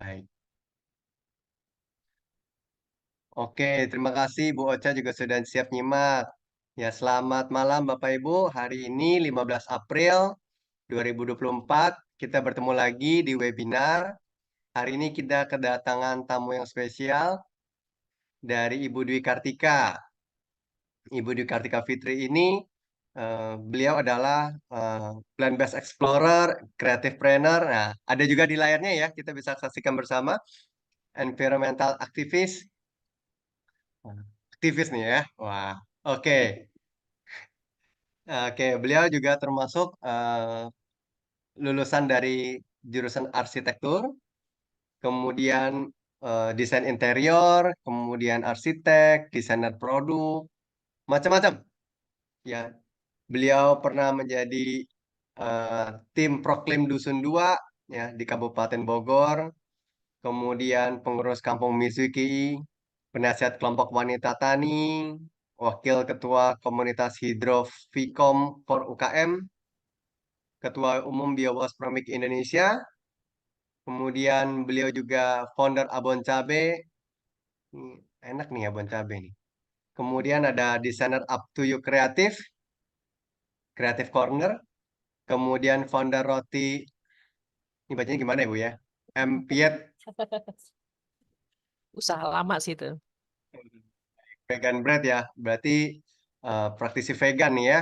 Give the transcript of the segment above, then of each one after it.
Baik. Oke, terima kasih Bu Ocha juga sudah siap nyimak. Ya, selamat malam Bapak Ibu. Hari ini 15 April 2024 kita bertemu lagi di webinar. Hari ini kita kedatangan tamu yang spesial dari Ibu Dwi Kartika. Ibu Dwi Kartika Fitri ini beliau adalah plant-based explorer, creative planner. Nah, ada juga di layarnya ya, kita bisa saksikan bersama. Environmental activist. Aktivis nih ya. Wah, oke. Oke, beliau juga termasuk lulusan dari jurusan arsitektur, kemudian desain interior, kemudian arsitek, desainer produk, macam-macam. Ya, beliau pernah menjadi tim Proklim Dusun 2 ya di Kabupaten Bogor, kemudian pengurus Kampung Misuki, penasihat kelompok wanita tani, wakil ketua komunitas Hidrofikom for UKM, ketua umum Biowas Promik Indonesia, kemudian beliau juga founder Abon Cabe. Ini enak nih Abon Cabe nih. Kemudian ada desainer Up to You Creative, Creative Corner, kemudian founder roti, ini bacanya gimana ya Bu ya? Empiet Usaha lama sih itu. Vegan Bread ya, berarti praktisi vegan nih ya.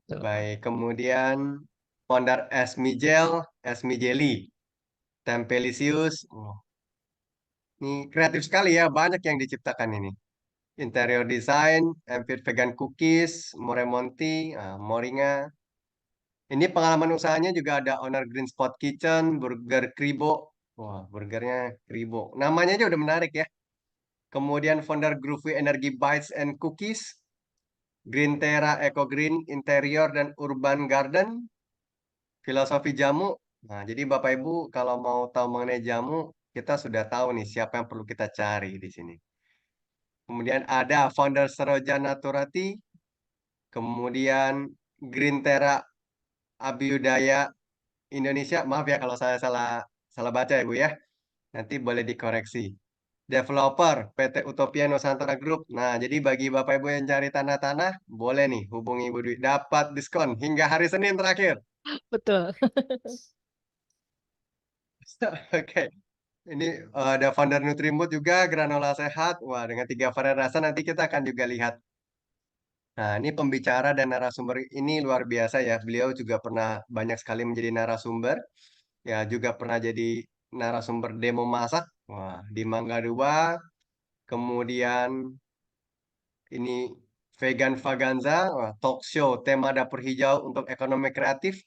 Tuh. Baik, kemudian founder Esmi Gel, Esmi Jelly, Tempelicious. Oh, ini kreatif sekali ya, banyak yang diciptakan ini. Interior design, Empire Vegan Cookies, Moremonti, Moringa. Ini pengalaman usahanya juga ada owner Green Spot Kitchen, Burger Kribo. Wah, burgernya Kribo. Namanya aja udah menarik ya. Kemudian founder Groovy Energy Bites and Cookies, Green Terra Eco Green Interior dan Urban Garden, filosofi jamu. Nah, jadi Bapak Ibu kalau mau tahu mengenai jamu, kita sudah tahu nih siapa yang perlu kita cari di sini. Kemudian ada founder Seroja Naturati, kemudian Green Terra Abhyudaya Indonesia. Maaf ya kalau saya salah salah baca ya Bu ya. Nanti boleh dikoreksi. Developer PT Utopia Nusantara Group. Nah, jadi bagi Bapak Ibu yang cari tanah-tanah, boleh nih hubungi Ibu Dwi. Dapat diskon hingga hari Senin terakhir. Betul. Oke. Ini ada founder Nutrimut juga, granola sehat. Wah, dengan 3 varian rasa nanti kita akan juga lihat. Nah, ini pembicara dan narasumber ini luar biasa ya. Beliau juga pernah banyak sekali menjadi narasumber. Ya, juga pernah jadi narasumber demo masak. Wah, di Mangga 2. Kemudian ini Vegan Vaganza, wah, talk show tema dapur hijau untuk ekonomi kreatif.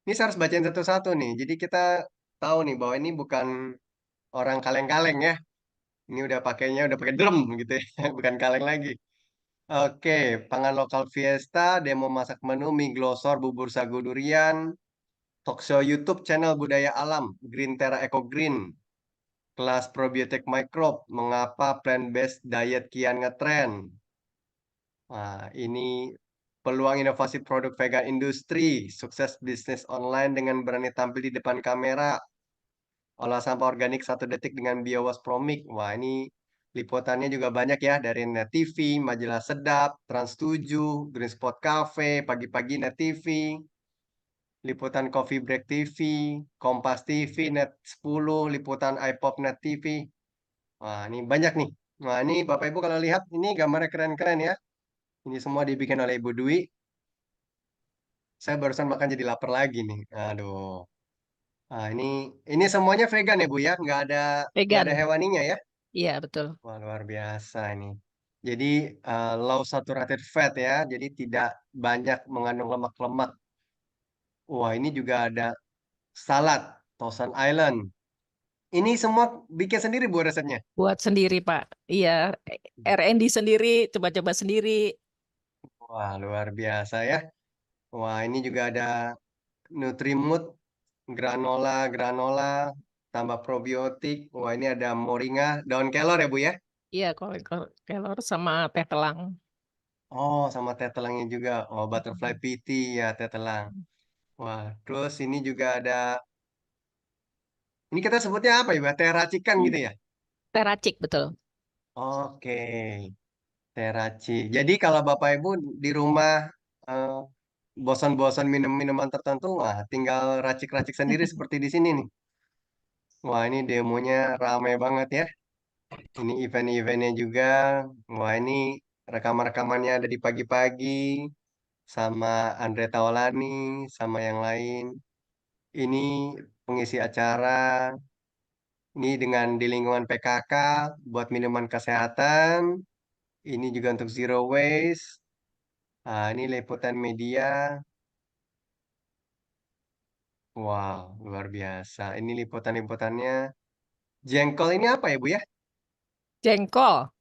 Ini saya harus bacain satu-satu nih. Jadi kita tahu nih bahwa ini bukan orang kaleng-kaleng ya. Ini udah pakai drum gitu ya, bukan kaleng lagi. Oke, pangan lokal Fiesta, demo masak menu, mie glosor, bubur sagu durian, talk show YouTube channel Budaya Alam, Green Terra Eco Green, kelas probiotik microbe, mengapa plant-based diet kian ngetren. Nah, ini peluang inovasi produk vegan industri, sukses bisnis online dengan berani tampil di depan kamera, olah sampah organik 1 detik dengan Biowas Promik. Wah, ini liputannya juga banyak ya dari Net TV, Majalah Sedap, Trans 7, Green Spot Cafe, Pagi-pagi Net TV, liputan Coffee Break TV, Kompas TV, Net 10, liputan iPop Net TV. Wah, ini banyak nih. Wah, ini Bapak Ibu kalau lihat ini gambarnya keren-keren ya. Ini semua dibikin oleh Ibu Dwi. Saya barusan makan jadi lapar lagi nih. Aduh. Nah, ini semuanya vegan ya Bu ya, nggak ada Vegan. hewaninya ya. Iya, betul. Wah, luar biasa ini. Jadi low saturated fat ya, jadi tidak banyak mengandung lemak-lemak. Wah, ini juga ada salad, Thousand Island. Ini semua bikin sendiri Bu resepnya. Buat sendiri, Pak. Iya, R&D sendiri, coba-coba sendiri. Wah, luar biasa ya. Wah, ini juga ada Nutrimut, granola, tambah probiotik. Wah, ini ada moringa, daun kelor ya Bu ya. Iya, kelor sama teh telang. Oh, sama teh telangnya juga. Oh, butterfly pea tea ya, teh telang. Wah, terus ini juga ada Ini kita sebutnya apa ya, teh racikan gitu ya? Teh racik, betul. Oke, teh racik. Jadi kalau Bapak Ibu di rumah eh, bosan-bosan minum minuman tertentu, wah tinggal racik-racik sendiri seperti di sini nih. Wah ini demonya ramai banget ya. Ini event-eventnya juga. Wah ini rekaman-rekamannya ada di pagi-pagi sama Andre Taulani sama yang lain. Ini pengisi acara. Ini dengan di lingkungan PKK buat minuman kesehatan. Ini juga untuk zero waste. Nah, ini liputan media. Wow, luar biasa. Ini liputan-liputannya. Jengkol ini apa ya, Bu ya? Jengkol.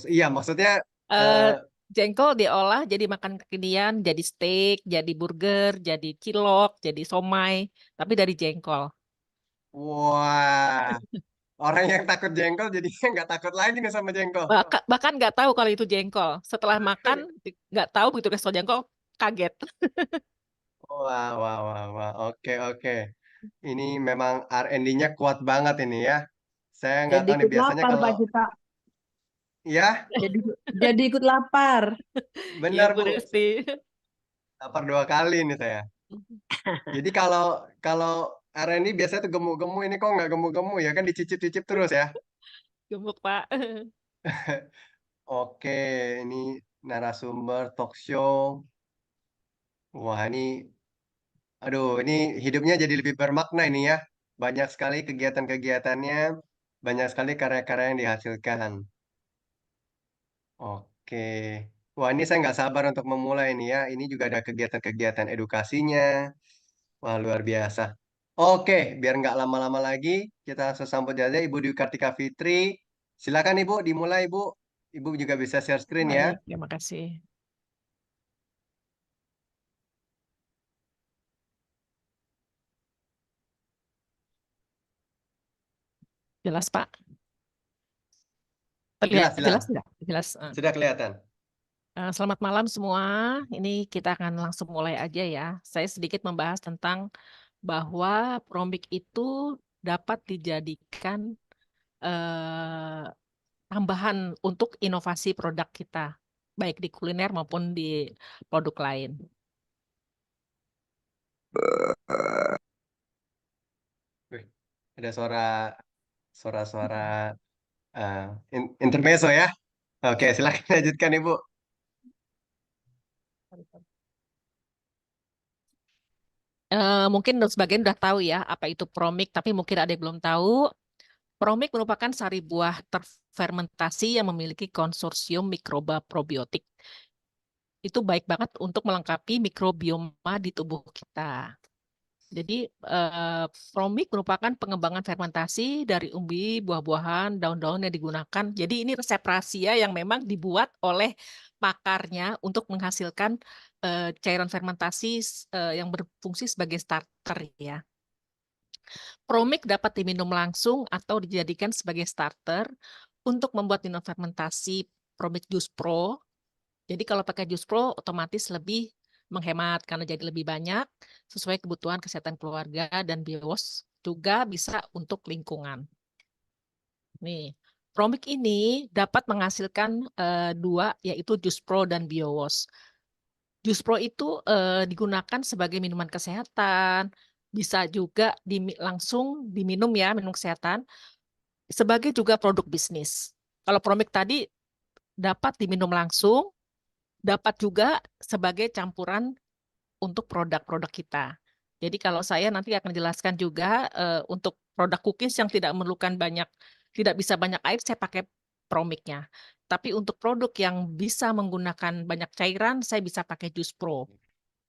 Iya, maksudnya Eh, eh, Jengkol diolah jadi makan kekinian, jadi steak, jadi burger, jadi cilok, jadi somai, tapi dari jengkol. wah, orang yang takut jengkol jadinya nggak takut lagi nih sama jengkol. Bahkan nggak tahu kalau itu jengkol. Setelah makan nggak tahu begitu resto jengkol, kaget. Wah, wah, wah, wah. Oke, oke. Ini memang R&D-nya kuat banget ini ya. Saya nggak Jadi tahu nih ikut biasanya lapar kalau Pak Cita. ya Jadi jadi ikut lapar. Iya benar Bu Bu, Resti. lapar 2 kali nih saya. Jadi kalau kalau R&D biasanya tuh gemuk-gemuk, ini kok nggak gemuk-gemuk ya kan dicicip-cicip terus ya. Gemuk Pak. Oke, ini narasumber talk show. Wah ini, aduh ini hidupnya jadi lebih bermakna ini ya. Banyak sekali kegiatan-kegiatannya, banyak sekali karya-karya yang dihasilkan. Oke. Wah, ini saya nggak sabar untuk memulai ini ya. Ini juga ada kegiatan-kegiatan edukasinya. Wah, luar biasa. Oke, biar nggak lama-lama lagi, kita langsung sambut aja Ibu Dwi Kartika Fitri. Silakan Ibu, dimulai Ibu. Ibu juga bisa share screen ya. Baik, terima kasih. Jelas Pak? Terlihat Jelas, jelas jelas. nggak? Jelas. Sudah kelihatan. Selamat malam semua. Ini kita akan langsung mulai aja ya. Saya sedikit membahas tentang bahwa Promik itu dapat dijadikan eh, tambahan untuk inovasi produk kita, baik di kuliner maupun di produk lain. Wih, ada suara-suara eh, intermezzo ya. Oke, silakan lanjutkan Ibu. Mungkin sebagian udah tahu ya apa itu Promik, tapi mungkin ada yang belum tahu. Promik merupakan sari buah terfermentasi yang memiliki konsorsium mikroba probiotik. Itu baik banget untuk melengkapi mikrobioma di tubuh kita. Jadi, Promik merupakan pengembangan fermentasi dari umbi, buah-buahan, daun-daun yang digunakan. Jadi ini resep rahasia yang memang dibuat oleh pakarnya untuk menghasilkan cairan fermentasi yang berfungsi sebagai starter ya. Promik dapat diminum langsung atau dijadikan sebagai starter untuk membuat minum fermentasi Promik Juice Pro. Jadi kalau pakai Juice Pro otomatis lebih menghemat karena jadi lebih banyak sesuai kebutuhan kesehatan keluarga dan bios, juga bisa untuk lingkungan. Nih, Promik ini dapat menghasilkan dua, yaitu Juice Pro dan BioWash. Jus Pro itu digunakan sebagai minuman kesehatan, bisa juga langsung diminum ya, minum kesehatan, sebagai juga produk bisnis. Kalau Promik tadi dapat diminum langsung, dapat juga sebagai campuran untuk produk-produk kita. Jadi kalau saya nanti akan jelaskan juga untuk produk cookies yang tidak memerlukan banyak, tidak bisa banyak air, saya pakai Promiknya. Tapi untuk produk yang bisa menggunakan banyak cairan, saya bisa pakai Jus Pro,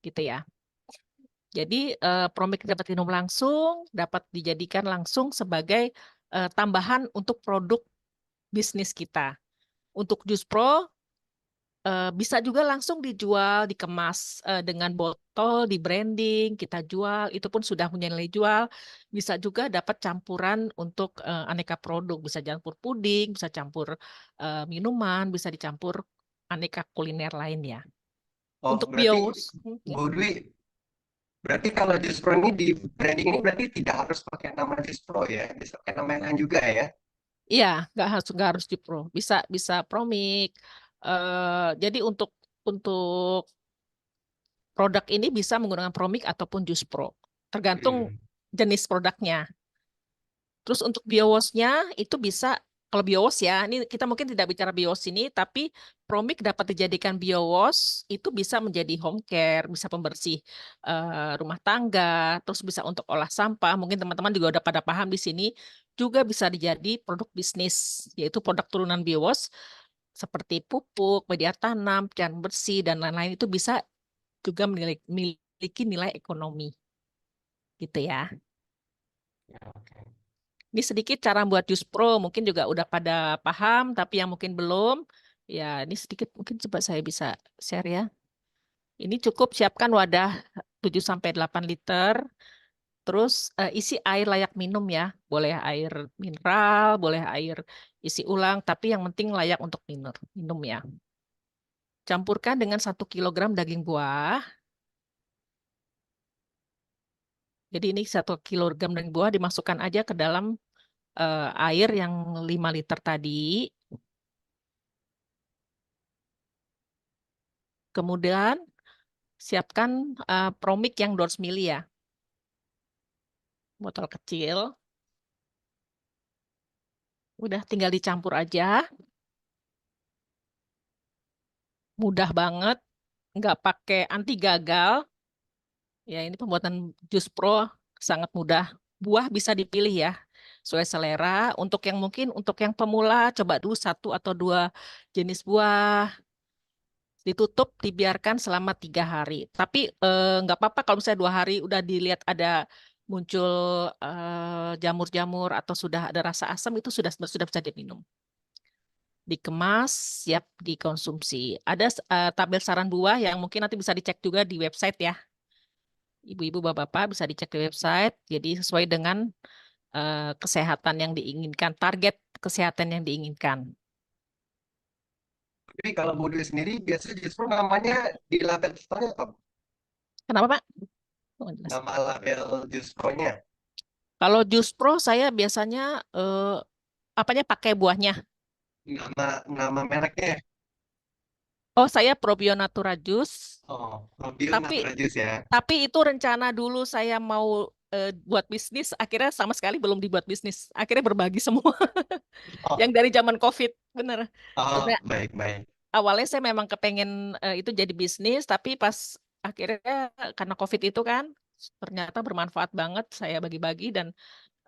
gitu ya. Jadi Promik dapat minum langsung, dapat dijadikan langsung sebagai tambahan untuk produk bisnis kita. Untuk Jus Pro bisa juga langsung dijual, dikemas dengan botol, di branding, kita jual, itu pun sudah punya nilai jual. Bisa juga dapat campuran untuk aneka produk, bisa campur puding, bisa campur minuman, bisa dicampur aneka kuliner lainnya. Oh, Untuk berarti bios, Bu Dwi Berarti kalau Jus Pro ini di branding ini berarti tidak harus pakai nama Jus Pro ya, bisa pakai nama yang lain juga ya. Iya, nggak harus di Pro, bisa bisa Promik. Jadi untuk produk ini bisa menggunakan Promik ataupun Jus Pro, tergantung Hmm. jenis produknya. Terus untuk BioWash-nya itu bisa, kalau BioWash ya, ini kita mungkin tidak bicara BioWash ini, tapi Promik dapat dijadikan BioWash, itu bisa menjadi home care, bisa pembersih rumah tangga, terus bisa untuk olah sampah. Mungkin teman-teman juga udah pada paham di sini, juga bisa dijadi produk bisnis, yaitu produk turunan BioWash, seperti pupuk, media tanam, can bersih, dan lain-lain itu bisa juga memiliki nilai ekonomi. Gitu ya. Ya, oke. Ini sedikit cara buat jus pro, mungkin juga udah pada paham, tapi yang mungkin belum, ya ini sedikit mungkin coba saya bisa share ya. Ini cukup siapkan wadah 7-8 liter, terus isi air layak minum ya. Boleh air mineral, boleh air isi ulang, tapi yang penting layak untuk minum ya. Campurkan dengan 1 kilogram daging buah. Jadi ini 1 kilogram daging buah dimasukkan aja ke dalam air yang 5 liter tadi. Kemudian siapkan Promik yang 200 ml ya, botol kecil. Udah tinggal dicampur aja, mudah banget, nggak pakai anti gagal. Ya ini pembuatan jus pro sangat mudah. Buah bisa dipilih ya, sesuai selera. Untuk yang mungkin untuk yang pemula coba dulu 1 atau 2 jenis buah. Ditutup, dibiarkan selama 3 hari. Tapi nggak apa-apa kalau misalnya 2 hari udah dilihat ada muncul jamur-jamur atau sudah ada rasa asam, itu sudah bisa diminum. Dikemas, siap dikonsumsi. Ada tabel saran buah yang mungkin nanti bisa dicek juga di website ya. Ibu-ibu, bapak-bapak bisa dicek di website. Jadi sesuai dengan kesehatan yang diinginkan, target kesehatan yang diinginkan. Jadi kalau Budi sendiri biasanya Jus Pro namanya di label store apa? Kenapa, Pak? Oh, jelas. Nama label Jus Pro-nya, Kalau jus pro saya biasanya apanya pakai buahnya. nama nama mereknya. Oh, saya Probio Natura Jus. Oh, Robio Tapi Natura Jus ya. tapi itu rencana dulu saya mau buat bisnis, akhirnya sama sekali belum dibuat bisnis. Akhirnya berbagi semua Oh, yang dari zaman COVID, bener. oh, Sebenarnya baik-baik. awalnya saya memang kepengen itu jadi bisnis, tapi pas akhirnya karena COVID itu kan ternyata bermanfaat banget, saya bagi-bagi dan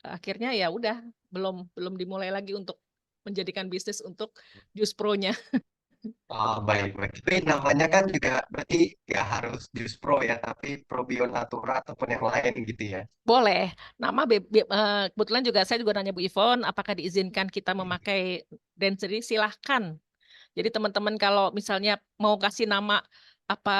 akhirnya ya udah belum belum dimulai lagi untuk menjadikan bisnis untuk Jus Pro-nya. Oh, baik-baik. Tapi namanya kan juga berarti nggak harus Jus Pro ya, tapi Probio Natura ataupun yang lain gitu ya. Boleh. Nama kebetulan juga saya juga nanya Bu Ivon, apakah diizinkan kita memakai Density? Silahkan. Jadi teman-teman kalau misalnya mau kasih nama apa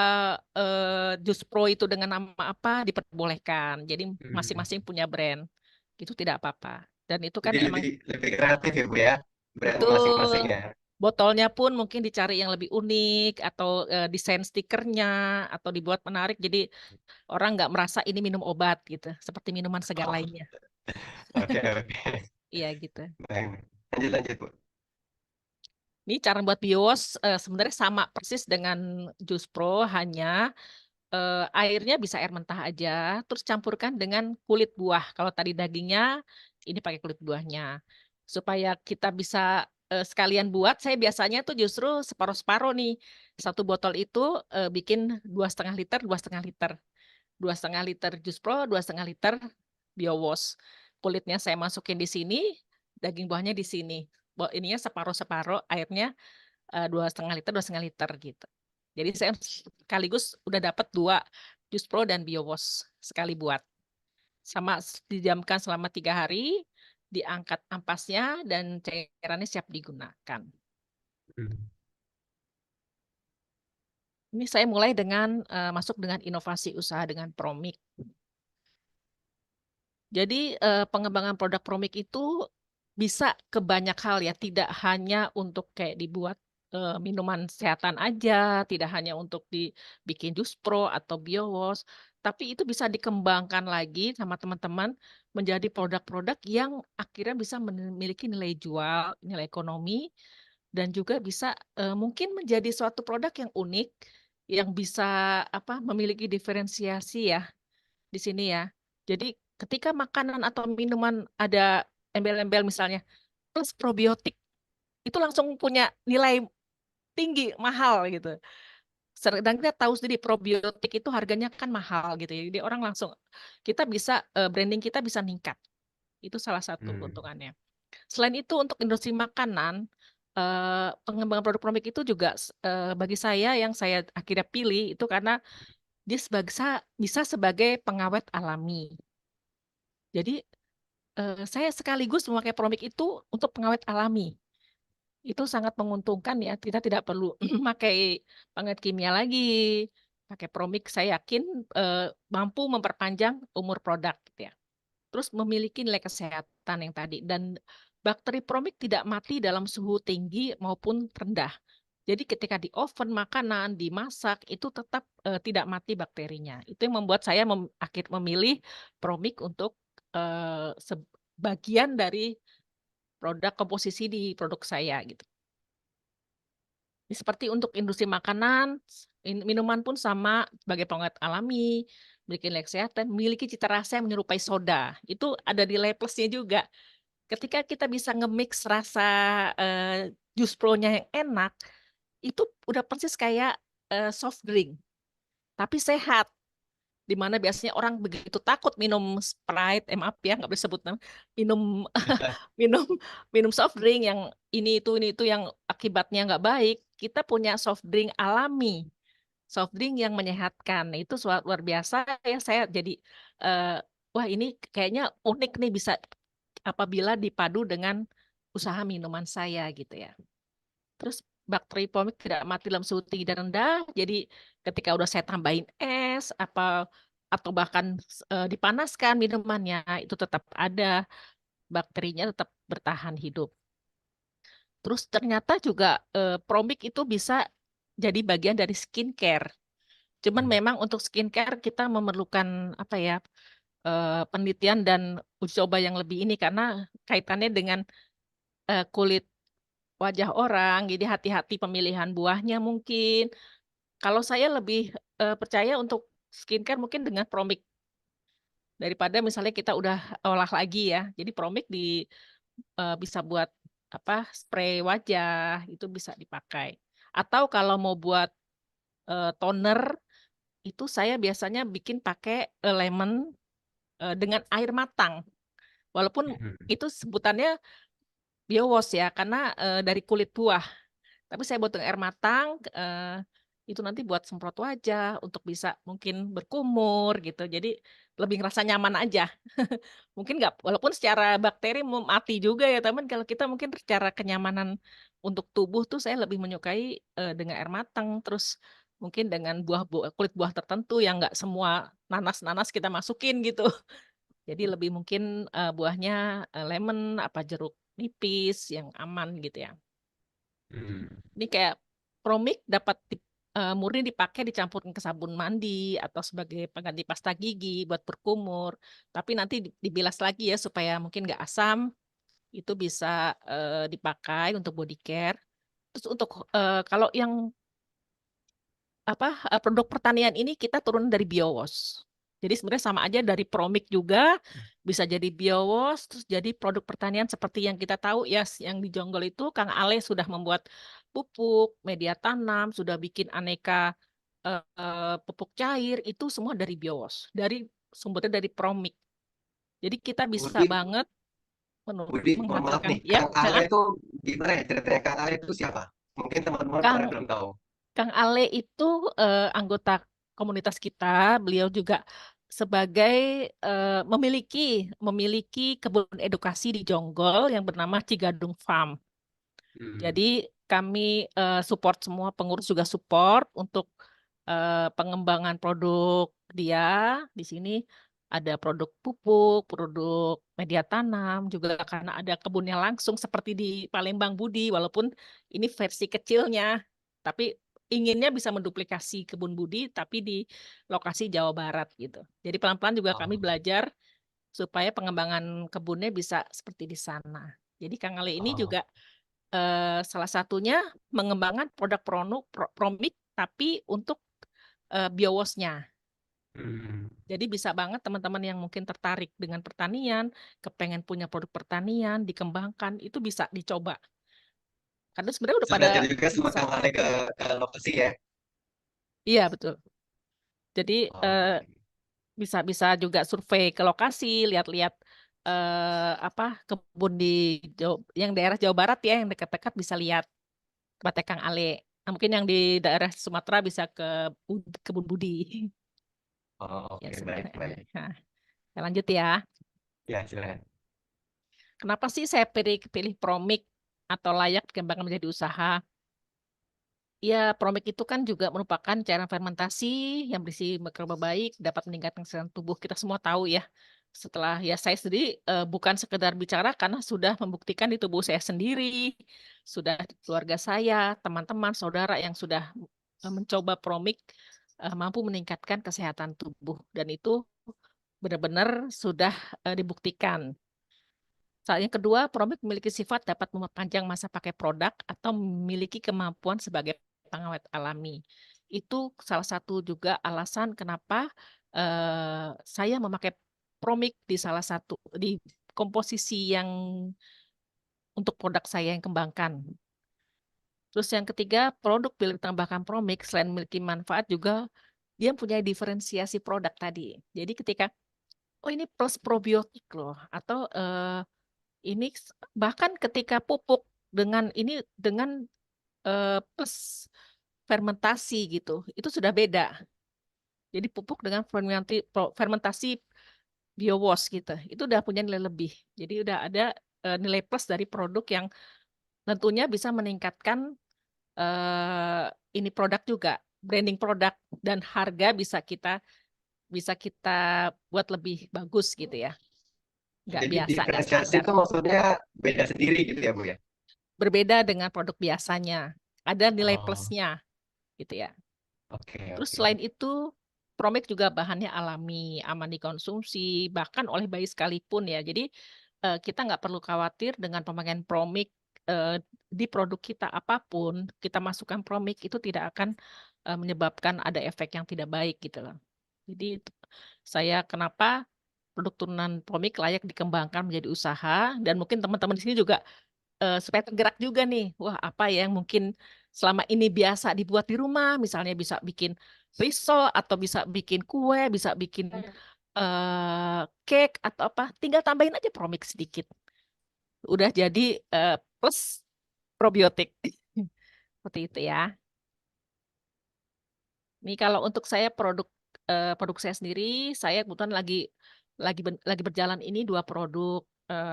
Jus Pro itu dengan nama apa diperbolehkan. Jadi Hmm. masing-masing punya brand. Itu tidak apa-apa. Dan itu kan Jadi emang lebih lebih kreatif ya Bu ya, brand masing-masing betul. ya. Botolnya pun mungkin dicari yang lebih unik atau desain stikernya atau dibuat menarik. Jadi orang nggak merasa ini minum obat gitu, seperti minuman segar Oh, lainnya. oke oke. Iya gitu. Baik. Lanjut lanjut Bu. Ini cara buat bios sebenarnya sama persis dengan jus pro, hanya airnya bisa air mentah aja, terus campurkan dengan kulit buah. Kalau tadi dagingnya, ini pakai kulit buahnya. Supaya kita bisa sekalian buat, saya biasanya tuh justru separuh-separuh nih. 1 botol itu bikin 2,5 liter, 2,5 liter. 2,5 liter jus pro, 2,5 liter BioWash. Kulitnya saya masukin di sini, daging buahnya di sini. Ininya separuh-separuh, airnya 2,5 liter, 2,5 liter gitu. Jadi saya sekaligus udah dapat 2 jus pro dan BioWash sekali buat. Sama didiamkan selama 3 hari, diangkat ampasnya dan cairannya siap digunakan. Hmm. Ini saya mulai dengan masuk dengan inovasi usaha dengan Promik. Jadi pengembangan produk Promik itu bisa ke banyak hal ya, tidak hanya untuk kayak dibuat minuman kesehatan aja, tidak hanya untuk dibikin jus pro atau biowash, tapi itu bisa dikembangkan lagi sama teman-teman menjadi produk-produk yang akhirnya bisa memiliki nilai jual, nilai ekonomi, dan juga bisa mungkin menjadi suatu produk yang unik, yang bisa memiliki diferensiasi ya di sini ya. Jadi ketika makanan atau minuman ada embel-embel misalnya plus probiotik, itu langsung punya nilai tinggi, mahal gitu. Dan kita tahu sendiri probiotik itu harganya kan mahal gitu ya. Jadi orang langsung branding kita bisa meningkat. Itu salah satu keuntungannya. Selain itu untuk industri makanan, pengembangan produk Promik itu juga bagi saya yang saya akhirnya pilih itu karena dia bisa sebagai pengawet alami. Jadi saya sekaligus memakai Promik itu untuk pengawet alami. Itu sangat menguntungkan ya. Kita tidak perlu pakai pengawet kimia lagi. Pakai Promik saya yakin mampu memperpanjang umur produk gitu ya. Terus memiliki nilai kesehatan yang tadi dan bakteri Promik tidak mati dalam suhu tinggi maupun rendah. Jadi ketika di oven makanan dimasak itu tetap tidak mati bakterinya. Itu yang membuat saya memilih Promik untuk sebagian dari produk komposisi di produk saya gitu. Seperti untuk industri makanan, minuman pun sama sebagai pengawet alami, memiliki nilai kesehatan, memiliki cita rasa yang menyerupai soda. Itu ada nilai plusnya juga. Ketika kita bisa nge-mix rasa jus pro-nya yang enak, itu udah persis kayak soft drink, tapi sehat. Di mana biasanya orang begitu takut minum Sprite, maaf ya nggak boleh sebut nama, minum minum minum soft drink yang ini itu yang akibatnya nggak baik. Kita punya soft drink alami, soft drink yang menyehatkan. Itu luar biasa ya. Saya jadi wah ini kayaknya unik nih bisa apabila dipadu dengan usaha minuman saya gitu ya. Terus bakteri Promik tidak mati dalam suhu tinggi dan rendah. Jadi ketika udah saya tambahin es atau bahkan dipanaskan minumannya itu tetap ada bakterinya tetap bertahan hidup. Terus ternyata juga Promik itu bisa jadi bagian dari skincare. Cuman memang untuk skincare kita memerlukan penelitian dan uji coba yang lebih ini karena kaitannya dengan kulit wajah orang. Jadi hati-hati pemilihan buahnya mungkin. Kalau saya lebih percaya untuk skincare mungkin dengan Promik daripada misalnya kita udah olah lagi ya. Jadi Promik bisa buat spray wajah itu bisa dipakai. Atau kalau mau buat toner itu saya biasanya bikin pakai lemon dengan air matang. Walaupun itu sebutannya biowash ya karena dari kulit buah. Tapi saya buat dengan air matang itu nanti buat semprot wajah untuk bisa mungkin berkumur gitu. Jadi lebih ngerasa nyaman aja. Mungkin nggak, walaupun secara bakteri mati juga ya teman. Kalau kita mungkin secara kenyamanan untuk tubuh tuh saya lebih menyukai dengan air matang. Terus mungkin dengan kulit buah tertentu yang nggak semua nanas-nanas kita masukin gitu. Jadi lebih mungkin buahnya lemon, jeruk nipis yang aman gitu ya. Ini kayak Promik dapat murni dipakai dicampurin ke sabun mandi atau sebagai pengganti pasta gigi buat berkumur. Tapi nanti dibilas lagi ya supaya mungkin nggak asam. Itu bisa dipakai untuk body care. Terus untuk kalau yang produk pertanian ini kita turun dari biowash. Jadi sebenarnya sama aja dari Promik juga bisa jadi biowash, terus jadi produk pertanian seperti yang kita tahu ya, yang di Jonggol itu Kang Ale sudah membuat pupuk, media tanam, sudah bikin aneka pupuk cair, itu semua dari biowash, sumbernya dari Promik. Jadi kita bisa Budi, banget mohon maaf menghasilkan nih, ya, Kang Ale itu gimana ya ceritanya? Kang Ale itu siapa? Mungkin teman-teman pada Kang belum tahu. Kang Ale itu anggota komunitas kita. Beliau juga sebagai memiliki kebun edukasi di Jonggol yang bernama Cigadung Farm. Jadi kami support semua pengurus juga support untuk pengembangan produk dia di sini. ada produk pupuk, produk media tanam, juga karena ada kebunnya langsung seperti di Palembang Budi, walaupun ini versi kecilnya, tapi inginnya bisa menduplikasi kebun Budi, tapi di lokasi Jawa Barat gitu. Jadi pelan-pelan juga kami Oh, belajar supaya pengembangan kebunnya bisa seperti di sana. Jadi Kang Ale ini oh. juga salah satunya mengembangkan produk Promik, tapi untuk biowasnya. Hmm. Jadi bisa banget teman-teman yang mungkin tertarik dengan pertanian, kepengen punya produk pertanian, dikembangkan, itu bisa dicoba. Karena sebenarnya udah Bisa pada belajar juga sama bisa. Kang Ale ke lokasi ya. Iya, betul. Jadi Oh, bisa bisa juga survei ke lokasi, lihat-lihat apa kebun di yang daerah Jawa Barat ya, yang dekat-dekat bisa lihat tempatnya Kang Ale. Nah, mungkin yang di daerah Sumatera bisa ke kebun Budi. oh, Ya, oke, baik, sebenarnya. baik. Nah, saya lanjut ya. Ya, silakan. Kenapa sih saya pilih Promik atau layak dikembangkan menjadi usaha? Ya, Promik itu kan juga merupakan cairan fermentasi yang berisi mikroba baik, dapat meningkatkan kesehatan tubuh. Kita semua tahu ya. Setelah ya saya sendiri bukan sekedar bicara karena sudah membuktikan di tubuh saya sendiri, sudah di keluarga saya, teman-teman, saudara yang sudah mencoba Promik mampu meningkatkan kesehatan tubuh dan itu benar-benar sudah dibuktikan. Yang kedua, Promik memiliki sifat dapat memperpanjang masa pakai produk atau memiliki kemampuan sebagai pengawet alami. Itu salah satu juga alasan kenapa saya memakai Promik di salah satu di komposisi yang untuk produk saya yang kembangkan. Terus yang ketiga, produk bila ditambahkan Promik selain memiliki manfaat juga dia punya diferensiasi produk tadi. Jadi ketika oh ini plus probiotik loh atau ini bahkan ketika pupuk dengan plus fermentasi gitu, itu sudah beda. Jadi pupuk dengan fermentasi biowas gitu, itu udah punya nilai lebih. Jadi udah ada nilai plus dari produk yang tentunya bisa meningkatkan eh, ini produk juga, branding produk dan harga bisa kita buat lebih bagus gitu ya. Nggak Jadi biasa, nggak diferensiasi standar. itu maksudnya beda sendiri gitu ya, Bu ya? Berbeda dengan produk biasanya. Ada nilai Oh, plusnya gitu ya. oke, Terus oke. selain itu, Promik juga bahannya alami, aman dikonsumsi, bahkan oleh bayi sekalipun ya. Jadi kita nggak perlu khawatir dengan pemakaian Promik di produk kita apapun, kita masukkan Promik itu tidak akan menyebabkan ada efek yang tidak baik gitu loh. Jadi saya kenapa produk turunan Promik layak dikembangkan menjadi usaha dan mungkin teman-teman di sini juga supaya tergerak juga nih. Wah, apa ya yang mungkin selama ini biasa dibuat di rumah, misalnya bisa bikin risol atau bisa bikin kue, bisa bikin cake atau apa, tinggal tambahin aja Promix sedikit. Udah jadi plus probiotik. Seperti itu ya. Ini kalau untuk saya produk saya sendiri, saya kebetulan lagi berjalan ini dua produk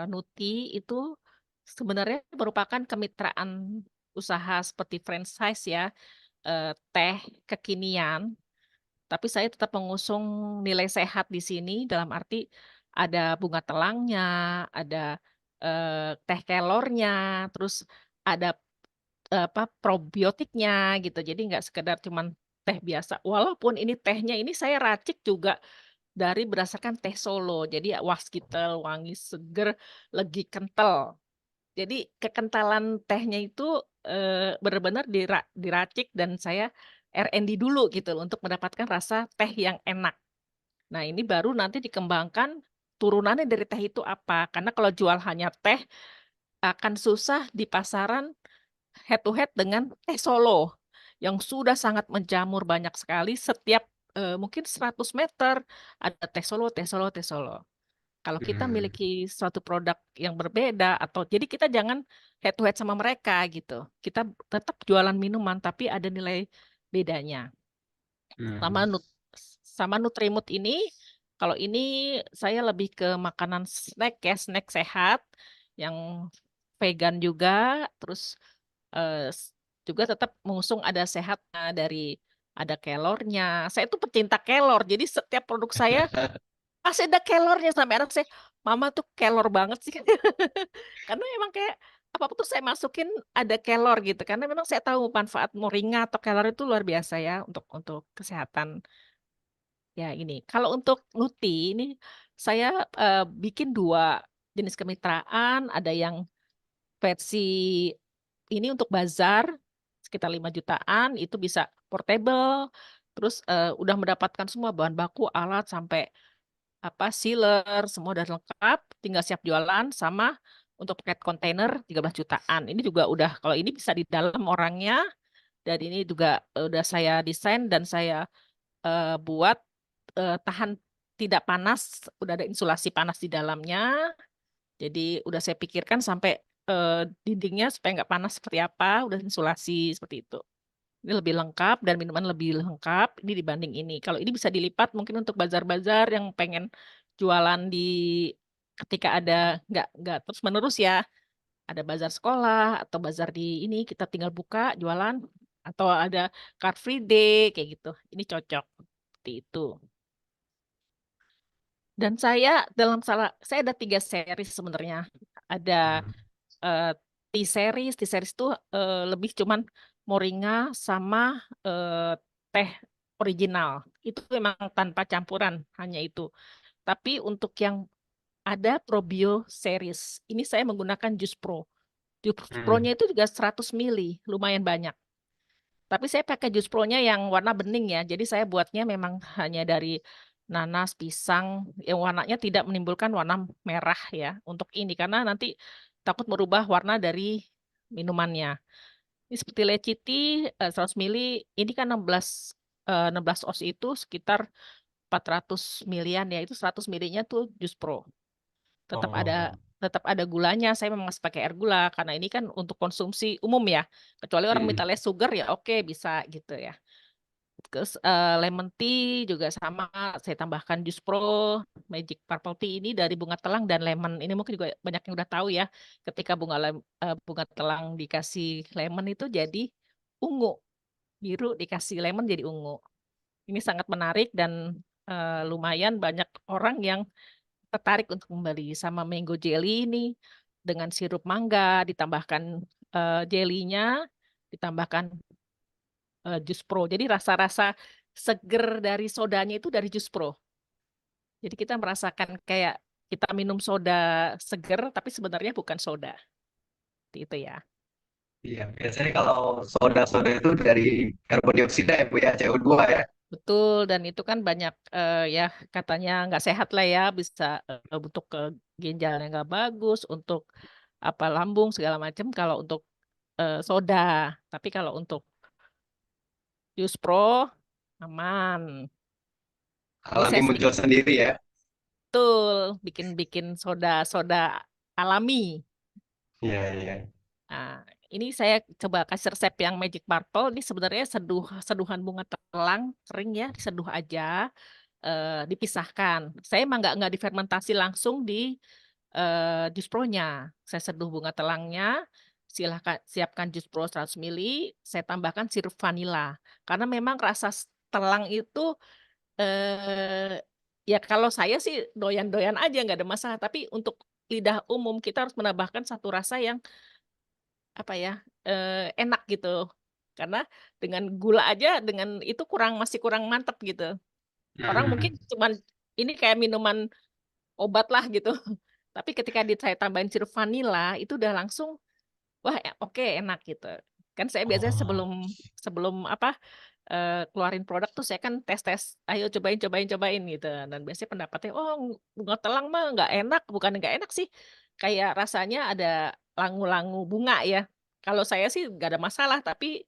Nuti itu sebenarnya merupakan kemitraan usaha seperti franchise ya, teh kekinian, tapi saya tetap mengusung nilai sehat di sini dalam arti ada bunga telangnya, ada teh kelornya, terus ada apa probiotiknya gitu. Jadi nggak sekedar cuman teh biasa. Walaupun ini tehnya ini saya racik juga dari berdasarkan teh Solo. Jadi waskitel, wangi, seger, legi kental. Jadi kekentalan tehnya itu benar-benar diracik dan saya R&D dulu gitu loh, untuk mendapatkan rasa teh yang enak. Nah, ini baru nanti dikembangkan turunannya dari teh itu apa. Karena kalau jual hanya teh akan susah di pasaran head to head dengan teh Solo yang sudah sangat menjamur banyak sekali setiap mungkin 100 meter ada teh Solo, teh Solo, teh Solo. Kalau kita Hmm, miliki suatu produk yang berbeda atau jadi kita jangan head to head sama mereka gitu. Kita tetap jualan minuman tapi ada nilai bedanya. Sama hmm. sama Nutrimut ini kalau ini saya lebih ke makanan snack ya, snack sehat yang vegan juga, terus juga tetap mengusung ada sehatnya dari ada kelornya. Saya tuh pecinta kelor, jadi setiap produk saya masih ada kelornya sampai anak saya, Mama tuh kelor banget sih. Karena emang kayak apapun tuh saya masukin ada kelor gitu. Karena memang saya tahu manfaat moringa atau kelor itu luar biasa ya untuk kesehatan. Ya ini. Kalau untuk Nuti ini saya bikin 2 jenis kemitraan. Ada yang versi ini untuk bazar sekitar 5 jutaan. Itu bisa portable. Terus udah mendapatkan semua bahan baku, alat sampai sealer, semua udah lengkap, tinggal siap jualan. Sama untuk paket kontainer 13 jutaan. Ini juga udah, kalau ini bisa di dalam orangnya, dan ini juga udah saya desain dan saya buat tahan tidak panas, udah ada insulasi panas di dalamnya. Jadi udah saya pikirkan sampai dindingnya supaya nggak panas seperti apa, udah insulasi seperti itu. Ini lebih lengkap dan minuman lebih lengkap ini dibanding ini. Kalau ini bisa dilipat mungkin untuk bazar-bazar yang pengen jualan di ketika ada nggak terus menerus ya. Ada bazar sekolah atau bazar di ini kita tinggal buka jualan atau ada Car Free Day kayak gitu. Ini cocok seperti itu. Dan saya ada 3 series sebenarnya. Ada eh, T series itu lebih cuman moringa sama teh original. Itu memang tanpa campuran, hanya itu. Tapi untuk yang ada Probio series, ini saya menggunakan Jus Pro. Jus Pro-nya itu juga 100 mili, lumayan banyak. Tapi saya pakai Jus Pro-nya yang warna bening ya. Jadi saya buatnya memang hanya dari nanas, pisang, yang warnanya tidak menimbulkan warna merah ya untuk ini. Karena nanti takut merubah warna dari minumannya. Ini seperti leciti 100 mili, ini kan 16 oz itu sekitar 400 milian ya. Itu 100 milinya tuh Jus Pro. Tetap ada Oh, tetap ada gulanya. Saya memang masih pakai air gula karena ini kan untuk konsumsi umum ya. Kecuali orang minta less sugar ya oke bisa gitu ya. Terus lemon tea juga sama, saya tambahkan jus pro. Magic Purple Tea ini dari bunga telang dan lemon. Ini mungkin juga banyak yang udah tahu ya. Ketika bunga telang dikasih lemon itu jadi ungu, biru dikasih lemon jadi ungu. Ini sangat menarik dan lumayan banyak orang yang tertarik untuk membeli. Sama mango jelly ini dengan sirup mangga ditambahkan jellynya, ditambahkan jus pro. Jadi rasa-rasa seger dari sodanya itu dari jus pro. Jadi kita merasakan kayak kita minum soda seger, tapi sebenarnya bukan soda. Seperti itu ya. iya. Biasanya kalau soda-soda itu dari karbon dioksida ya, Bu ya, CO2 ya. Betul, dan itu kan banyak ya katanya nggak sehat lah ya, bisa untuk ke ginjal yang nggak bagus, untuk lambung segala macam kalau untuk soda. Tapi kalau untuk jus pro aman. Ini Alami saya muncul sedikit sendiri ya. betul bikin soda alami. Iya, iya. Nah, ini saya coba kasih resep yang Magic Purple. Ini sebenarnya seduhan bunga telang kering ya, diseduh aja, dipisahkan. Saya emang nggak difermentasi langsung di jus pro-nya. Saya seduh bunga telangnya, silahkan siapkan jus pro 100 mili, saya tambahkan sirup vanila. Karena memang rasa telang itu eh, ya kalau saya sih doyan-doyan aja nggak ada masalah. Tapi untuk lidah umum kita harus menambahkan satu rasa yang enak gitu. Karena dengan gula aja dengan itu masih kurang mantep gitu. Orang mungkin cuman ini kayak minuman obat lah gitu. Tapi ketika saya tambahin sirup vanila itu udah langsung wah oke enak gitu. Kan saya biasanya Oh, sebelum sebelum keluarin produk tuh saya kan tes-tes, ayo cobain gitu. Dan biasanya pendapatnya, oh bunga telang mah nggak enak, bukan nggak enak sih, kayak rasanya ada langu-langu bunga ya. Kalau saya sih nggak ada masalah, tapi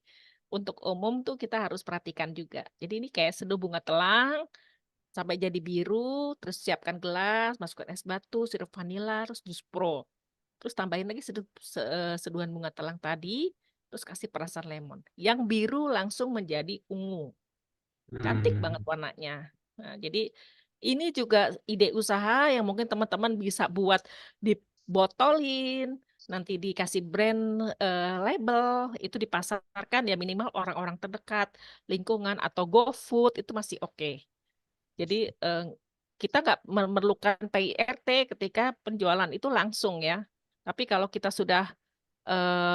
untuk umum tuh kita harus perhatikan juga. Jadi ini kayak seduh bunga telang sampai jadi biru, terus siapkan gelas, masukkan es batu, sirup vanila, terus jus pro. Terus tambahin lagi seduhan bunga telang tadi, terus kasih perasan lemon. Yang biru langsung menjadi ungu. Cantik banget warnanya. Nah, jadi ini juga ide usaha yang mungkin teman-teman bisa buat dibotolin, nanti dikasih brand label, itu dipasarkan ya minimal orang-orang terdekat, lingkungan atau GoFood itu masih oke. Jadi kita nggak memerlukan PIRT ketika penjualan itu langsung ya. Tapi kalau kita sudah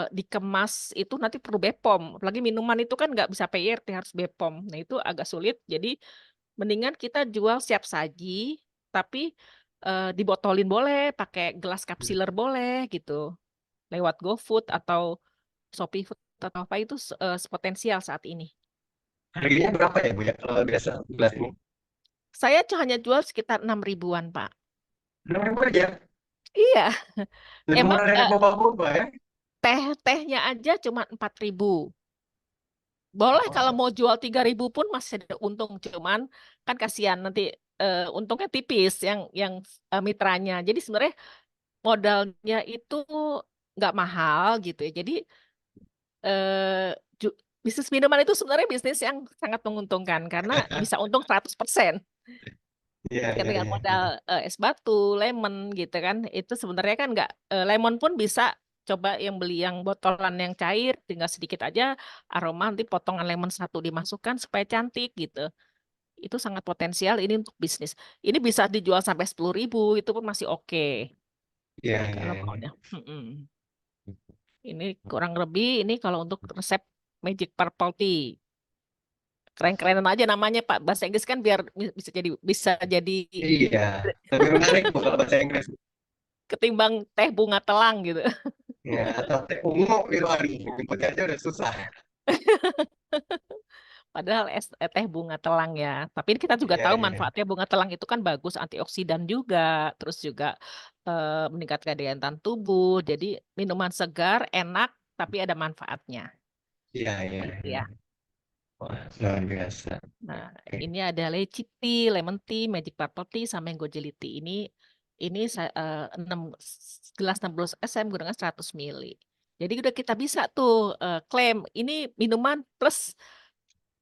dikemas itu nanti perlu BPOM. Apalagi minuman itu kan nggak bisa PIRT, harus BPOM. Nah itu agak sulit. Jadi mendingan kita jual siap saji, tapi dibotolin boleh, pakai gelas kapsiler boleh gitu. Lewat GoFood atau Shopee Food atau apa itu potensial saat ini. Harganya berapa ya, Bu ya, kalau biasa gelas ini? Saya hanya jual sekitar 6 ribuan, Pak. 6.000 aja. Iya, Lebih emang murah dari boba-boba ya. tehnya aja cuma 4 ribu. Boleh kalau Oh, mau jual 3 ribu pun masih ada untung, cuman kan kasihan nanti untungnya tipis yang mitranya. Jadi sebenarnya modalnya itu nggak mahal gitu ya. Jadi eh, bisnis minuman itu sebenarnya bisnis yang sangat menguntungkan karena bisa untung 100%. iya, iya, Ketika iya. modal es batu, lemon gitu kan, itu sebenarnya kan nggak lemon pun bisa coba yang beli yang botolan yang cair, tinggal sedikit aja aroma nanti potongan lemon satu dimasukkan supaya cantik gitu. Itu sangat potensial ini untuk bisnis. Ini bisa dijual sampai 10 ribu, itu pun masih oke Iya, iya, kalau iya. maunya. Ini kurang lebih ini kalau untuk resep Magic Purple Tea. Keren-kerenan aja namanya Pak. Bahasa Inggris kan biar bisa jadi Iya, lebih menarik Bu kalau bahasa Inggris. ketimbang teh bunga telang gitu. Ya, atau teh ungu itu hari nyebutnya aja udah susah. Padahal teh bunga telang ya. Tapi kita juga Iya, tahu iya. manfaatnya bunga telang itu kan bagus antioksidan juga, terus juga meningkatkan daya tahan tubuh. Jadi minuman segar, enak, tapi ada manfaatnya. Iya, iya, Gitu iya. ya. Wah, luar biasa. Nah, Oke. ini ada lychee tea, lemon tea, magic purple tea, sama yang goji tea. Ini 6 gelas 60 cm gunakan 100 ml. Jadi udah kita bisa tuh klaim ini minuman plus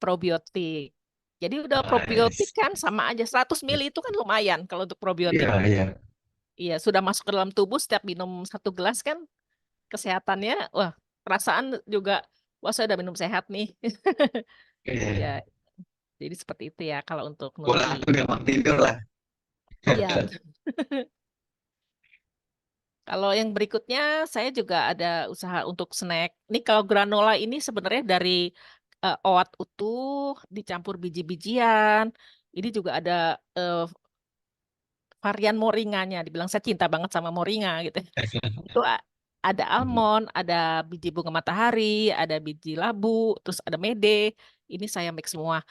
probiotik. Jadi udah probiotik Nice. kan sama aja 100 ml itu kan lumayan kalau untuk probiotik. Iya, iya. Iya, sudah masuk ke dalam tubuh setiap minum 1 gelas kan kesehatannya wah, perasaan juga wah saya udah minum sehat nih. Iya, Iya. jadi seperti itu ya kalau untuk Bola Nutri. aku gampang tidur lah. Iya, betul. Kalau yang berikutnya saya juga ada usaha untuk snack. Ini kalau granola ini sebenarnya dari oat utuh dicampur biji-bijian. Ini juga ada varian moringanya. Dibilang saya cinta banget sama moringa gitu. Itu ada almond, ada biji bunga matahari, ada biji labu, terus ada mede. Ini saya mix semua.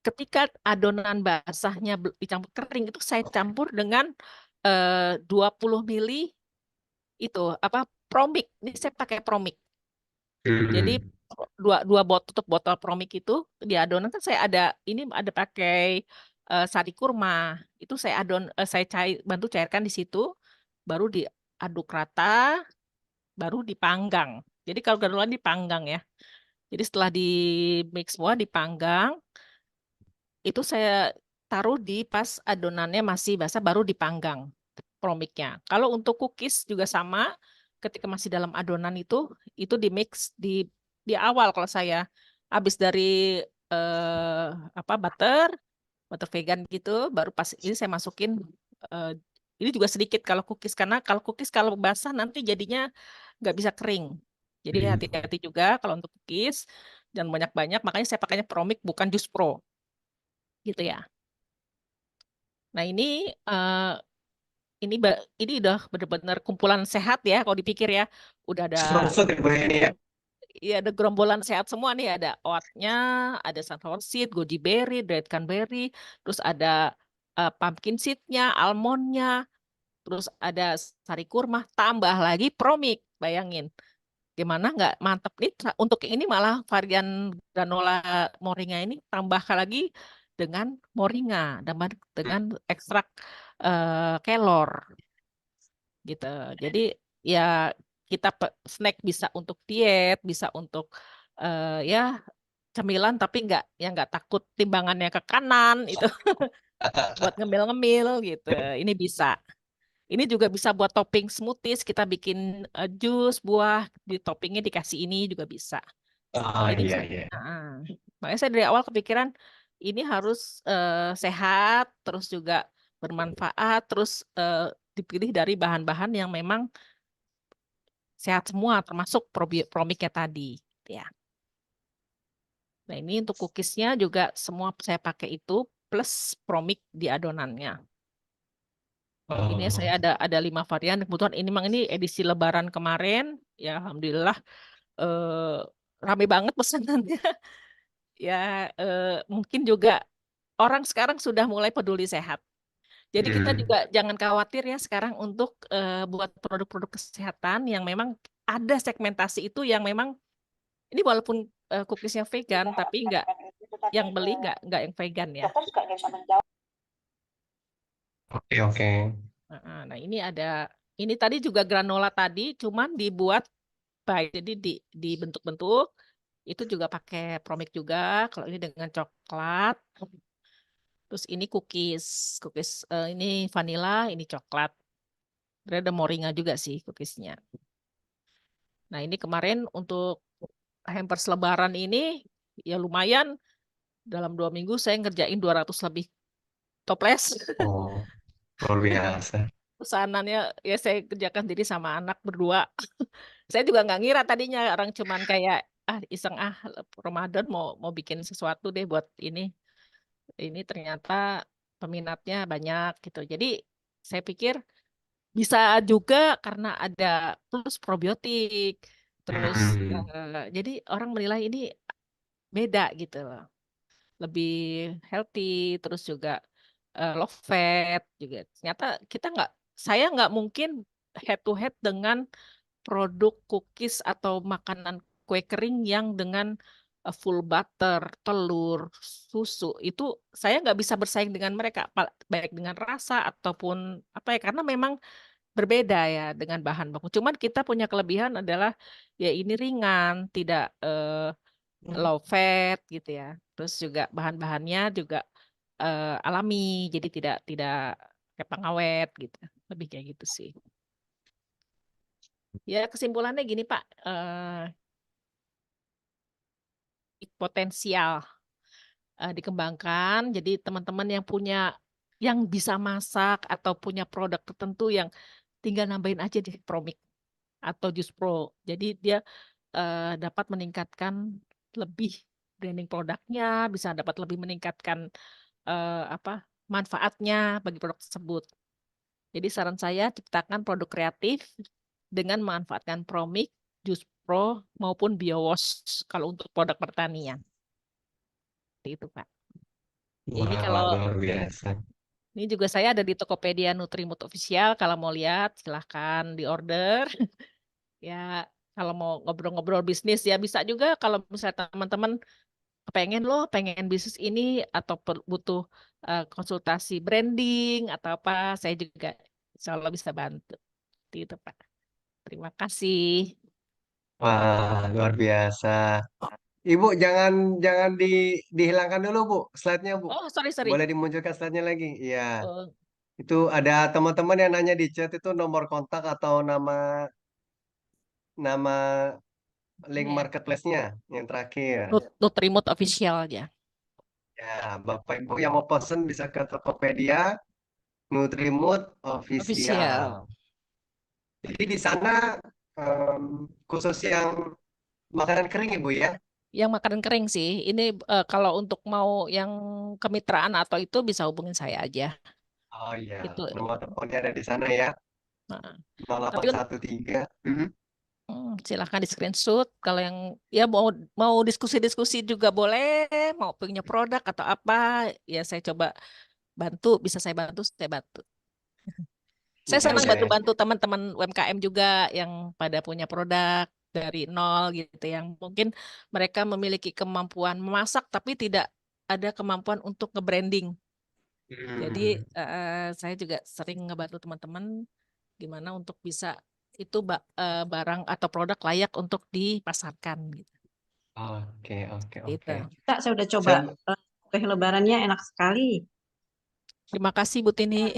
Ketika adonan basahnya dicampur kering itu saya campur dengan 20 mili itu apa Promik. Ini saya pakai Promik. Jadi Hmm. dua tutup botol Promik itu di adonan kan saya ada pakai sari kurma. Itu saya bantu cairkan di situ, baru diaduk rata, baru dipanggang. Jadi kalau granola dipanggang ya. Jadi setelah di mix semua dipanggang, itu saya taruh di pas adonannya masih basah baru dipanggang promiknya. Kalau untuk cookies juga sama, ketika masih dalam adonan itu di mix di awal kalau saya habis dari eh, apa butter vegan gitu, baru pas ini saya masukin eh, ini juga sedikit kalau cookies karena kalau basah nanti jadinya nggak bisa kering. Jadi Hmm. hati-hati juga kalau untuk cookies dan banyak-banyak, makanya saya pakainya Promik bukan Jus Pro gitu ya. Nah eh, ini udah benar-benar kumpulan sehat ya kalau dipikir ya. Udah ada Superfood ya Bu ya ini ya. ya ada gerombolan sehat semua nih, ada oatnya, ada sunflower seed, goji berry, dried cranberry, terus ada pumpkin seednya, almondnya, terus ada sari kurma, tambah lagi promik. Bayangin, gimana nggak mantep nih untuk yang ini malah varian granola moringa ini tambah lagi dengan moringa, dengan ekstrak kelor gitu. Jadi ya kita snack bisa untuk diet, bisa untuk ya cemilan tapi nggak takut timbangannya ke kanan itu buat ngemil-ngemil gitu. Ini bisa. Ini juga bisa buat topping smoothies, kita bikin jus buah di toppingnya dikasih ini juga bisa. Oh Ini iya, bisa. iya. Makanya saya dari awal kepikiran ini harus sehat, terus juga bermanfaat, terus dipilih dari bahan-bahan yang memang sehat semua, termasuk promiknya tadi, ya. Nah, ini untuk cookiesnya juga semua saya pakai itu plus promik di adonannya. Ini Oh, saya ada 5 varian. Kebetulan ini edisi Lebaran kemarin, ya alhamdulillah rame banget pesanannya. Ya mungkin juga orang sekarang sudah mulai peduli sehat. Jadi kita hmm. juga jangan khawatir ya sekarang untuk buat produk-produk kesehatan yang memang ada segmentasi itu yang memang ini walaupun cookiesnya vegan tapi yang beli nggak yang vegan ya. Oke, oke. Nah, ini tadi juga granola tadi cuman dibuat baik jadi dibentuk-bentuk itu juga pakai promik juga. Kalau ini dengan coklat. Terus ini cookies ini vanilla, ini coklat. Ada moringa juga sih cookiesnya. Nah, ini kemarin untuk hampers lebaran ini ya lumayan dalam 2 minggu saya ngerjain 200 lebih toples. Oh, luar biasa. Pesanannya ya saya kerjakan diri sama anak berdua. Saya juga nggak ngira tadinya orang cuman kayak iseng Ramadan mau bikin sesuatu deh buat ini. Ini ternyata peminatnya banyak gitu. Jadi saya pikir bisa juga karena ada plus probiotik. Terus Hmm. jadi orang menilai ini beda gitu loh. Lebih healthy, terus juga low fat juga. Ternyata saya nggak mungkin head to head dengan produk cookies atau makanan kue kering yang dengan full butter, telur, susu itu saya nggak bisa bersaing dengan mereka, baik dengan rasa ataupun apa ya, karena memang berbeda ya dengan bahan baku. Cuman kita punya kelebihan adalah ya ini ringan, tidak low fat gitu ya. Terus juga bahan-bahannya juga alami, jadi tidak kayak pengawet gitu. Lebih kayak gitu sih. Ya kesimpulannya gini Pak, potensial dikembangkan. Jadi teman-teman yang bisa masak atau punya produk tertentu yang tinggal nambahin aja deh Promik atau Jus Pro. Jadi dia dapat meningkatkan lebih branding produknya, bisa dapat lebih meningkatkan apa manfaatnya bagi produk tersebut. Jadi saran saya ciptakan produk kreatif dengan memanfaatkan Promik, Jus Pro maupun BioWash kalau untuk produk pertanian. Seperti itu, Pak. Ya, ini Wah, kalau luar biasa. ini juga saya ada di Tokopedia Nutrimut Official. Kalau mau lihat silahkan di order. Ya, kalau mau ngobrol-ngobrol bisnis ya bisa juga. Kalau misalnya teman-teman pengen bisnis ini atau butuh konsultasi branding atau apa, saya juga insya Allah bisa bantu. Seperti itu, Pak. Terima kasih. Wah, luar biasa. Ibu jangan jangan dihilangkan dulu, Bu, slide-nya, Bu. Oh, sorry. Boleh dimunculkan slide-nya lagi? Iya. Oh, Itu ada teman-teman yang nanya di chat itu nomor kontak atau nama nama link ini ya. marketplace-nya yang terakhir. Nutrimut Official aja. Ya, Bapak Ibu yang mau pesen bisa ke Tokopedia Nutrimut Official. Official. Jadi di sana khusus yang makanan kering Ibu ya. Yang makanan kering sih. Ini kalau untuk mau yang kemitraan atau itu bisa hubungin saya aja. Oh iya, Itu. nomor teleponnya ada di sana ya. Nah, tapi 0813. Mhm. silahkan di screenshot. Kalau yang ya mau diskusi-diskusi juga boleh, mau punya produk atau apa, ya saya coba bantu. Bisa saya bantu, saya bantu. Saya Iya, senang iya, iya. bantu-bantu teman-teman UMKM juga yang pada punya produk dari nol gitu, yang mungkin mereka memiliki kemampuan memasak tapi tidak ada kemampuan untuk nge-branding. Jadi Hmm. saya juga sering ngebantu teman-teman gimana untuk bisa itu barang atau produk layak untuk dipasarkan gitu. Oke, oke, Gitu. oke. Kak, saya udah coba Saya, kue lebarannya enak sekali. Terima kasih Bu Tini.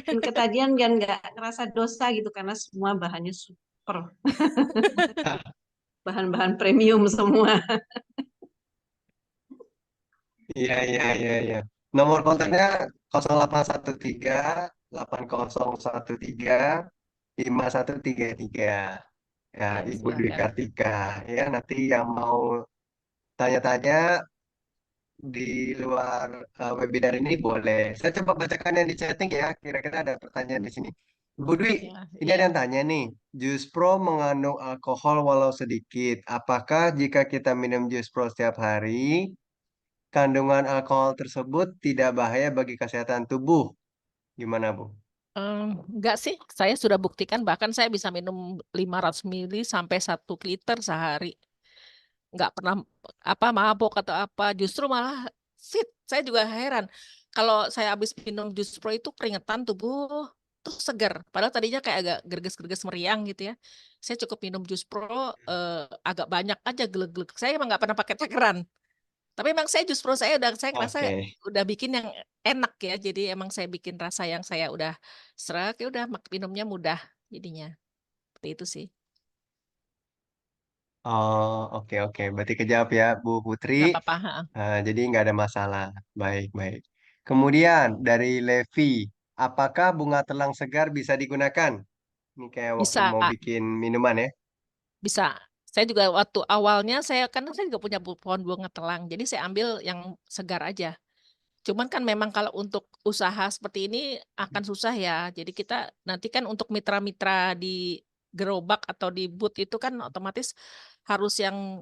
Dan ketagihan dan nggak ngerasa dosa gitu karena semua bahannya super. Bahan-bahan premium semua. iya, iya, iya, iya. Nomor kontaknya 0813 8013 5133. Ya, Ya, Ibu Dwi silakan. Kartika. Ya, nanti yang mau tanya-tanya di luar webinar ini boleh. Saya coba bacakan yang di chatting ya. Kira-kira ada pertanyaan di sini. Bu Dwi, Ya, ini ya. ada yang tanya nih. Jus Pro mengandung alkohol walau sedikit. Apakah jika kita minum jus Pro setiap hari, kandungan alkohol tersebut tidak bahaya bagi kesehatan tubuh? Gimana, Bu? Enggak sih, saya sudah buktikan bahkan saya bisa minum 500 ml sampai 1 liter sehari. Nggak pernah apa mabok atau apa, justru malah fit. Saya juga heran. Kalau saya habis minum jus pro itu keringetan tubuh terus segar. Padahal tadinya kayak agak gerges-gerges meriang gitu ya. Saya cukup minum jus pro agak banyak aja geleg-geleg. Saya emang nggak pernah pakai takaran. Tapi emang saya jus pro saya ngerasa Oke. udah bikin yang enak ya. Jadi emang saya bikin rasa yang saya udah serak ya udah minumnya mudah jadinya. Seperti itu sih. Oh, oke oke. Berarti kejawab ya, Bu Putri. Nggak apa-apa. Ha. Jadi nggak ada masalah. Baik, baik. Kemudian dari Levi, apakah bunga telang segar bisa digunakan? Ini kayak waktu Bisa. mau bikin minuman ya. Bisa. Saya juga waktu awalnya karena saya juga punya pohon bunga telang. Jadi saya ambil yang segar aja. Cuman kan memang kalau untuk usaha seperti ini akan susah ya. Jadi kita nanti kan untuk mitra-mitra di gerobak atau di booth itu kan otomatis harus yang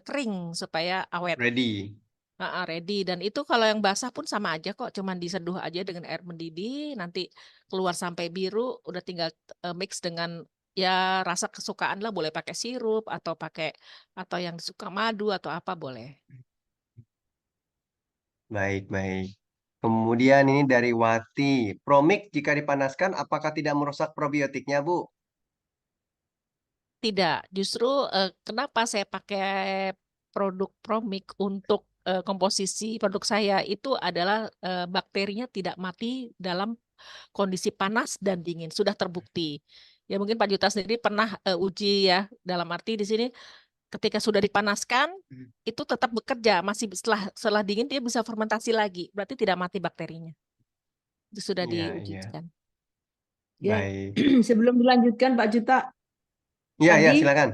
kering supaya awet. Ready. Ready. Dan itu kalau yang basah pun sama aja kok. Cuman diseduh aja dengan air mendidih. Nanti keluar sampai biru. Udah tinggal mix dengan ya rasa kesukaan lah. Boleh pakai sirup atau yang suka madu atau apa boleh. Baik, baik. Kemudian ini dari Wati. Promik jika dipanaskan apakah tidak merusak probiotiknya, Bu? Tidak. Justru kenapa saya pakai produk Promik untuk komposisi produk saya itu adalah bakterinya tidak mati dalam kondisi panas dan dingin. Sudah terbukti. Ya mungkin Pak Juta sendiri pernah uji ya dalam arti di sini ketika sudah dipanaskan itu tetap bekerja masih setelah dingin dia bisa fermentasi lagi berarti tidak mati bakterinya itu sudah Iya, iya. diujikan. Ya, Baik. sebelum dilanjutkan Pak Juta, Iya, iya, tadi silakan.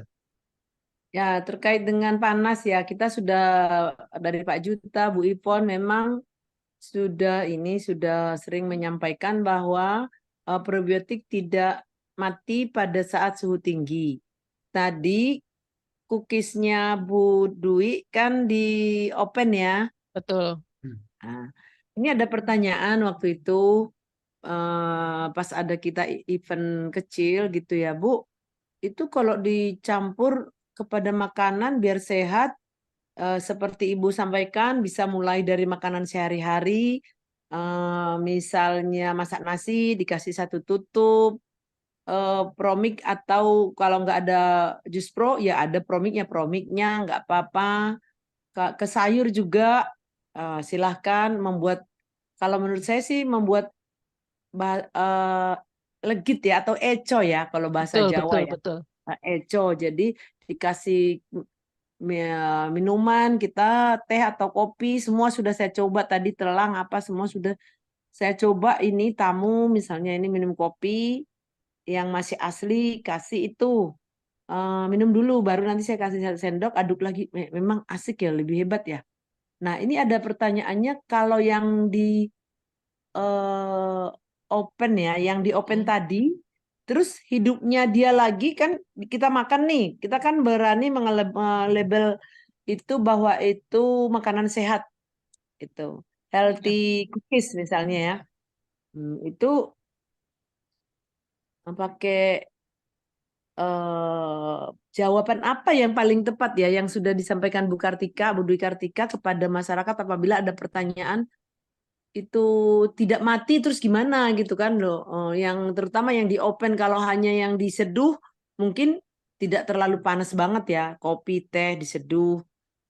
ya terkait dengan panas ya, kita sudah dari Pak Juta, Bu Ipon memang sudah sering menyampaikan bahwa probiotik tidak mati pada saat suhu tinggi. Tadi cookiesnya Bu Dwi kan di open ya. Betul. Nah, ini ada pertanyaan waktu itu pas ada kita event kecil gitu ya Bu. Itu kalau dicampur kepada makanan biar sehat, seperti Ibu sampaikan, bisa mulai dari makanan sehari-hari, misalnya masak nasi dikasih 1 tutup, promik atau kalau nggak ada jus pro, ya ada promiknya nggak apa-apa. Ke sayur juga silahkan membuat, kalau menurut saya sih membuat legit ya atau eco ya kalau bahasa Betul, Jawa betul, ya. betul. Eco. Jadi dikasih minuman kita, teh atau kopi, semua sudah saya coba tadi telang apa semua sudah saya coba. Ini tamu misalnya ini minum kopi yang masih asli, kasih itu minum dulu baru nanti saya kasih 1 sendok aduk lagi. Memang asik ya, lebih hebat ya. Nah, ini ada pertanyaannya, kalau yang di eh, open ya, yang di open tadi, terus hidupnya dia lagi kan kita makan nih, kita kan berani label itu bahwa itu makanan sehat, itu healthy Ya. cookies misalnya ya. Itu pakai jawaban apa yang paling tepat ya yang sudah disampaikan Bu Kartika, Bu Dwi Kartika kepada masyarakat apabila ada pertanyaan itu tidak mati terus gimana gitu kan loh. Yang terutama yang di open, kalau hanya yang diseduh mungkin tidak terlalu panas banget ya, kopi teh diseduh,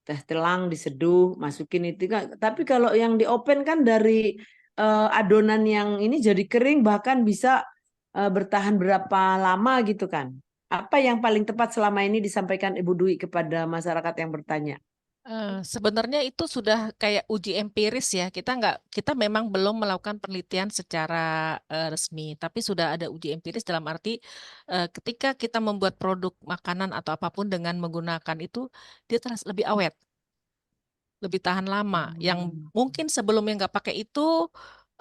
teh telang diseduh masukin itu kan. Tapi kalau yang di open kan dari adonan yang ini jadi kering bahkan bisa bertahan berapa lama gitu kan. Apa yang paling tepat selama ini disampaikan Ibu Dwi kepada masyarakat yang bertanya? Sebenarnya itu sudah kayak uji empiris ya. Kita memang belum melakukan penelitian secara resmi, tapi sudah ada uji empiris dalam arti ketika kita membuat produk makanan atau apapun dengan menggunakan itu, dia terasa lebih awet, lebih tahan lama. Yang mungkin sebelumnya nggak pakai itu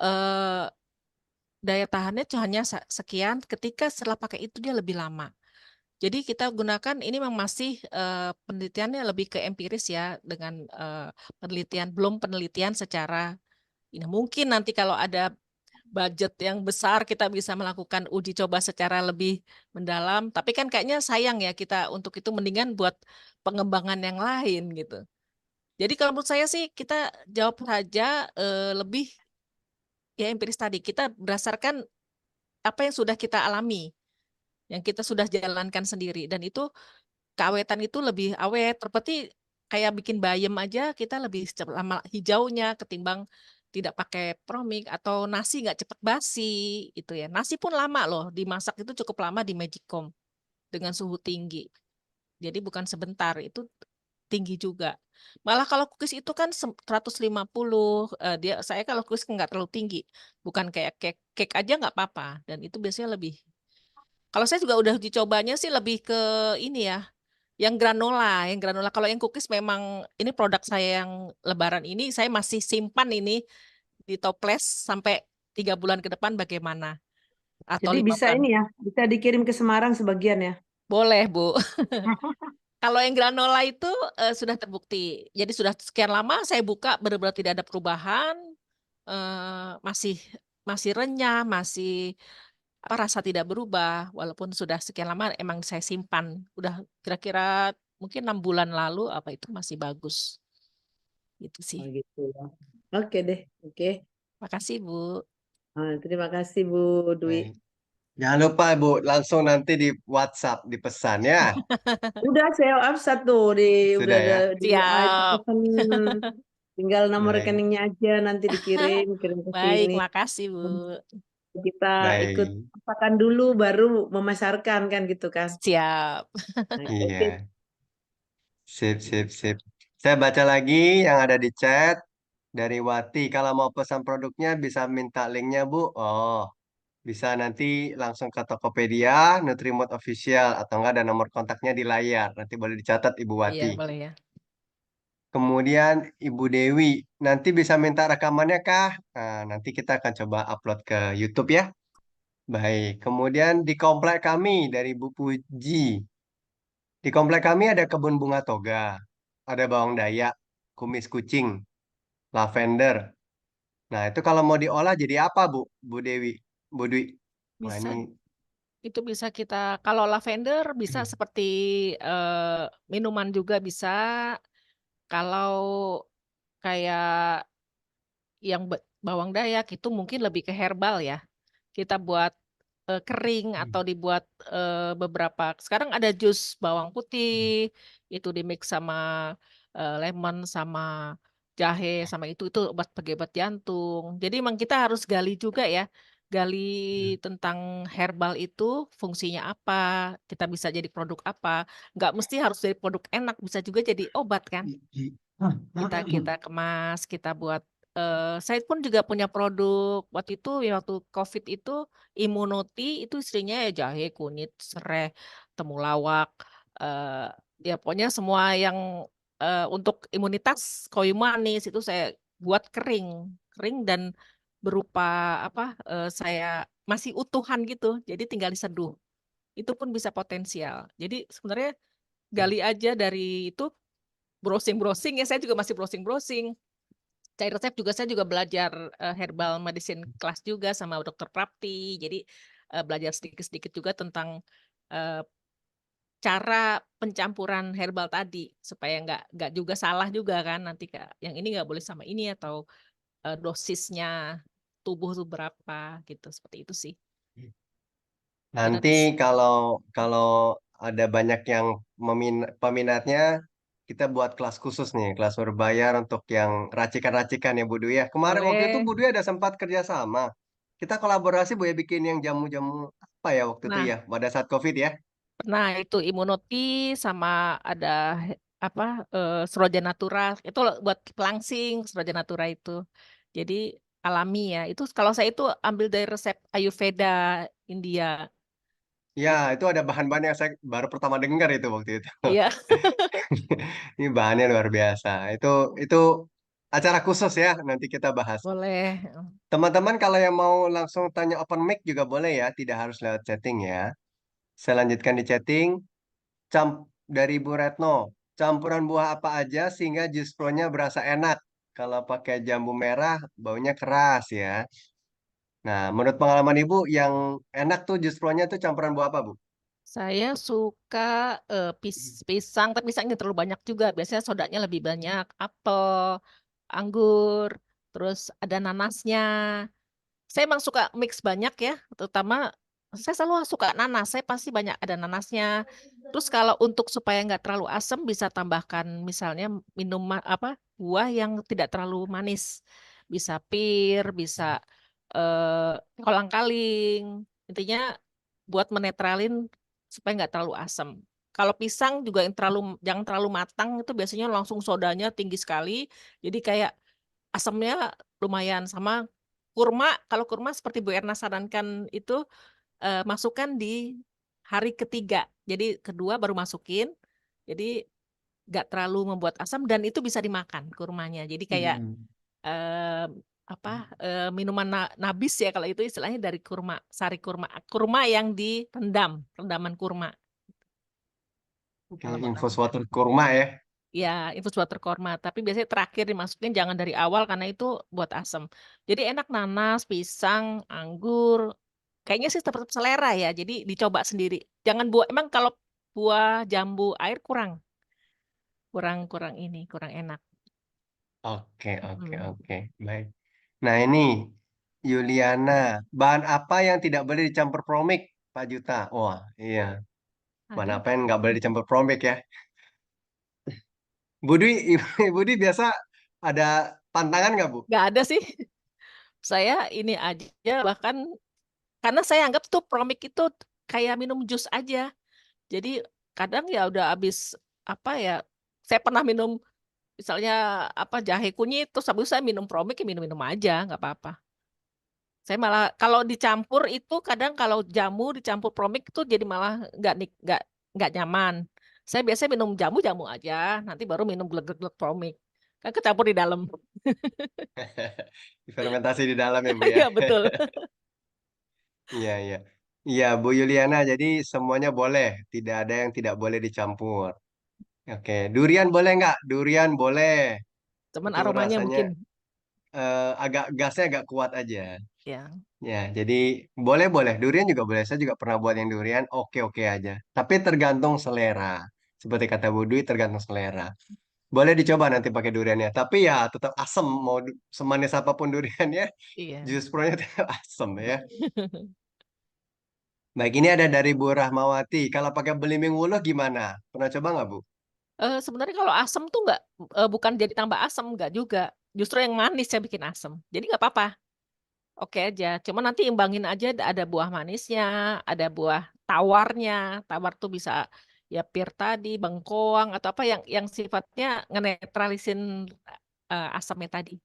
eh, daya tahannya hanya sekian, ketika setelah pakai itu dia lebih lama. Jadi kita gunakan ini memang masih penelitiannya lebih ke empiris ya dengan penelitian, belum penelitian secara ini. Mungkin nanti kalau ada budget yang besar kita bisa melakukan uji coba secara lebih mendalam. Tapi kan kayaknya sayang ya kita untuk itu, mendingan buat pengembangan yang lain gitu. Jadi kalau menurut saya sih kita jawab saja lebih ya empiris tadi. Kita berdasarkan apa yang sudah kita alami, yang kita sudah jalankan sendiri, dan itu keawetan itu lebih awet. Seperti kayak bikin bayam aja kita lebih lama hijaunya ketimbang tidak pakai promik, atau nasi nggak cepet basi itu ya. Nasi pun lama loh dimasak, itu cukup lama di Magicom dengan suhu tinggi. Jadi bukan sebentar, itu tinggi juga. Malah kalau cookies itu kan 150, saya kalau cookies nggak terlalu tinggi. Bukan kayak cake aja nggak apa-apa, dan itu biasanya lebih. Kalau saya juga udah dicobanya sih lebih ke ini ya, yang granola. Kalau yang cookies memang ini produk saya yang Lebaran ini saya masih simpan ini di toples sampai 3 bulan ke depan bagaimana, atau Jadi 5 bulan. ini ya, bisa dikirim ke Semarang sebagian ya. Boleh, Bu. Kalau yang granola itu sudah terbukti. Jadi sudah sekian lama saya buka benar-benar tidak ada perubahan, masih masih renyah, masih rasa tidak berubah walaupun sudah sekian lama emang saya simpan. Udah kira-kira mungkin 6 bulan lalu apa itu masih bagus. Gitu sih. Oh gitu ya. Oke deh, oke. Makasih, Bu. Terima kasih Bu Dwi. Baik. Jangan lupa Bu, langsung nanti di WhatsApp, dipesan ya. Udah saya WhatsApp tuh udah Sudah ada ya. di WA itu Siap. pesan. Tinggal nomor Baik, rekeningnya aja nanti kirim ke Baik, sini. makasih, Bu. Kita ikut baik. apakan dulu baru memasarkan kan gitu kan. Siap. Oke. Iya, sip, sip, sip. Saya baca lagi yang ada di chat dari Wati. Kalau mau pesan produknya bisa minta linknya Bu. Oh, bisa nanti langsung ke Tokopedia, Nutrimode Official, atau enggak ada nomor kontaknya di layar. Nanti boleh dicatat Ibu Iya, Wati. boleh ya. Kemudian Ibu Dewi, nanti bisa minta rekamannya kah? Nah, nanti kita akan coba upload ke YouTube ya. Baik, kemudian di komplek kami dari Bu Puji. Di komplek kami ada kebun bunga toga, ada bawang dayak, kumis kucing, lavender. Nah, itu kalau mau diolah jadi apa, Bu? Bu Dewi, Bu Dwi. Wah, ini Bisa, itu bisa kita, kalau lavender bisa seperti minuman juga bisa. Kalau kayak yang bawang dayak itu mungkin lebih ke herbal ya. Kita buat kering atau dibuat beberapa. Sekarang ada jus bawang putih itu dimix sama lemon sama jahe sama itu obat penyebab jantung. Jadi memang kita harus gali juga ya. Gali tentang herbal itu fungsinya apa, kita bisa jadi produk apa. Nggak mesti harus jadi produk enak, bisa juga jadi obat kan. Kita kemas, kita buat. Saya pun juga punya produk waktu itu ya, waktu COVID itu Immunoti itu istrinya ya jahe, kunyit, serai, temulawak, eh, ya pokoknya semua yang untuk imunitas, kayu manis itu saya buat kering, kering dan berupa apa? Saya masih utuhan gitu, jadi tinggal diseduh. Itu pun bisa potensial. Jadi sebenarnya gali aja dari itu, browsing-browsing ya, saya juga masih browsing-browsing. Cari resep juga, saya juga belajar herbal medicine class juga sama dokter Prapti. Jadi belajar sedikit-sedikit juga tentang eh, cara pencampuran herbal tadi supaya nggak juga salah juga kan nanti Kak. Yang ini nggak boleh sama ini, atau dosisnya tubuh tuh berapa gitu. Seperti itu sih. nanti Terus kalau kalau ada banyak yang peminatnya, kita buat kelas khusus nih, kelas berbayar untuk yang racikan-racikan ya Bu Dwi ya. Kemarin waktu itu boleh. Bu Dwi ada sempat kerja sama. Kita kolaborasi Bu ya bikin yang jamu-jamu apa ya waktu itu Nah, ya pada saat COVID ya. itu Immunoti sama ada Seroja Natura itu buat pelangsing Seroja Natura itu. Jadi alami ya. Itu kalau saya itu ambil dari resep Ayurveda India. Ya, itu ada bahan-bahan yang saya baru pertama dengar itu waktu itu. Iya, Ini bahannya luar biasa. Itu acara khusus ya, nanti kita bahas. boleh. Teman-teman kalau yang mau langsung tanya open mic juga boleh ya, tidak harus lewat chatting ya. Saya lanjutkan di chatting. Dari Bu Retno, campuran buah apa aja sehingga jus pro-nya berasa enak? Kalau pakai jambu merah, baunya keras ya. Nah, menurut pengalaman Ibu, yang enak tuh jus pro-nya tuh campuran buah apa, Bu? Saya suka pisang, tapi pisangnya terlalu banyak juga. Biasanya sodanya lebih banyak. Apel, anggur, terus ada nanasnya. Saya emang suka mix banyak ya, terutama saya selalu suka nanas. Saya pasti banyak ada nanasnya. Terus kalau untuk supaya nggak terlalu asam, bisa tambahkan misalnya minuman buah yang tidak terlalu manis. Bisa pir, bisa kolang-kaling. Intinya buat menetralin supaya nggak terlalu asam. Kalau pisang juga yang terlalu matang itu biasanya langsung sodanya tinggi sekali. Jadi kayak asamnya lumayan. Sama kurma, kalau kurma seperti Bu Erna sarankan itu masukkan di hari ketiga. Jadi kedua baru masukin. Jadi nggak terlalu membuat asam dan itu bisa dimakan kurmanya. Jadi kayak Hmm. eh, minuman nabis ya kalau itu istilahnya dari kurma, sari kurma, kurma yang direndam, rendaman kurma. Oke, Kalau buat infus aku. water kurma ya. Ya, infus water kurma. Tapi biasanya terakhir dimasukin jangan dari awal karena itu buat asam. Jadi enak nanas, pisang, anggur. Kayaknya sih tetap selera ya. Jadi dicoba sendiri. Jangan buah. Emang kalau buah jambu air kurang enak. Oke, oke, Hmm. oke. Baik. Nah, ini Yuliana, bahan apa yang tidak boleh dicampur promik, Pak Juta? Wah, iya. Bahan Aduh, apa yang nggak boleh dicampur promik ya? Budi, Budi biasa ada pantangan nggak, Bu? nggak ada sih. Saya ini aja bahkan karena saya anggap tuh promik itu kayak minum jus aja. Jadi kadang ya udah habis ya. Saya pernah minum misalnya jahe kunyit terus habis saya minum promik ya minum-minum aja nggak apa-apa. Saya malah kalau dicampur itu kadang kalau jamu dicampur promik itu jadi malah nggak nyaman. Saya biasanya minum jamu aja, nanti baru minum glek-glek promik. Kan kecampur di dalam. Fermentasi di dalam ya, Bu ya. Iya betul. Iya, iya. Iya, Bu Yuliana, jadi semuanya boleh. Tidak ada yang tidak boleh dicampur. Oke, durian boleh nggak? Durian boleh. Cuman Itu aromanya rasanya mungkin gasnya agak kuat aja. ya. Ya, jadi boleh-boleh. Durian juga boleh. Saya juga pernah buat yang durian. Oke-oke aja. Tapi tergantung selera. Seperti kata Bu Dwi, tergantung selera. Boleh dicoba nanti pakai duriannya. Tapi ya tetap asem. Mau semanis apapun duriannya, Iya. jus pro-nya tetap asem ya. Baik, ini ada dari Bu Rahmawati. Kalau pakai belimbing wuluh gimana? Pernah coba nggak, Bu? Sebenarnya kalau asam tuh nggak bukan jadi tambah asam nggak juga. Justru yang manis saya bikin asam. Jadi nggak apa-apa. Oke aja. Cuma nanti imbangin aja ada buah manisnya, ada buah tawarnya. Tawar tuh bisa ya pir tadi, bengkoang atau apa yang sifatnya ngenetralisin asamnya tadi.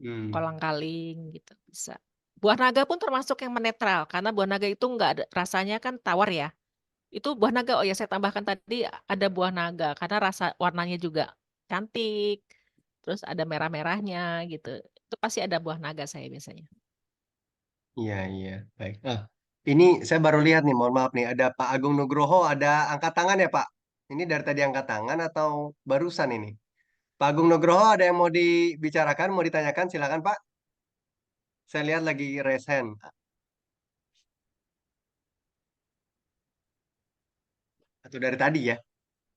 Hmm. Kolang-kaling gitu bisa. Buah naga pun termasuk yang menetral karena buah naga itu nggak ada rasanya kan tawar ya. Itu buah naga. Oh ya saya tambahkan tadi ada buah naga karena rasa warnanya juga cantik. Terus ada merah-merahnya gitu. Itu pasti ada buah naga saya biasanya. Iya, iya. Baik. Ini saya baru lihat nih, mohon maaf nih. Ada Pak Agung Nugroho, ada angkat tangan ya, Pak? Ini dari tadi angkat tangan atau barusan ini? Pak Agung Nugroho ada yang mau dibicarakan, mau ditanyakan, silakan Pak. Saya lihat lagi raise hand. Atau dari tadi ya,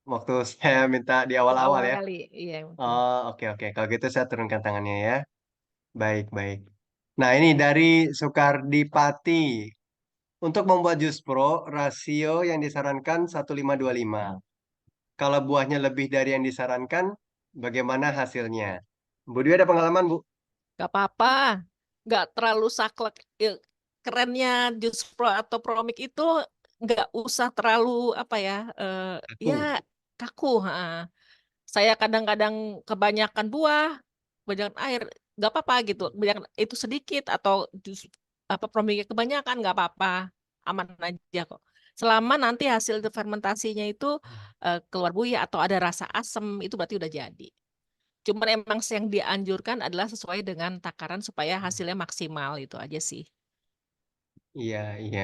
waktu saya minta di awal-awal Awal ya. kali, iya mungkin. Oh, oke, oke. Kalau gitu saya turunkan tangannya ya. Baik, baik. Nah, ini dari Soekardi Pati. Untuk membuat jus pro, rasio yang disarankan 1,525. Kalau buahnya lebih dari yang disarankan, bagaimana hasilnya? Bu Dwi ada pengalaman, Bu? Gak apa-apa, nggak terlalu saklek. Kerennya Jus Pro atau Promik itu nggak usah terlalu ya Aku. kaku. Saya kadang-kadang kebanyakan buah, kebanyakan air, nggak apa-apa gitu. Kebanyakan itu sedikit atau promilnya kebanyakan nggak apa-apa, aman aja kok. Selama nanti hasil fermentasinya itu keluar buih atau ada rasa asam, itu berarti udah jadi. Cuman emang yang dianjurkan adalah sesuai dengan takaran supaya hasilnya maksimal, itu aja sih. Iya, iya.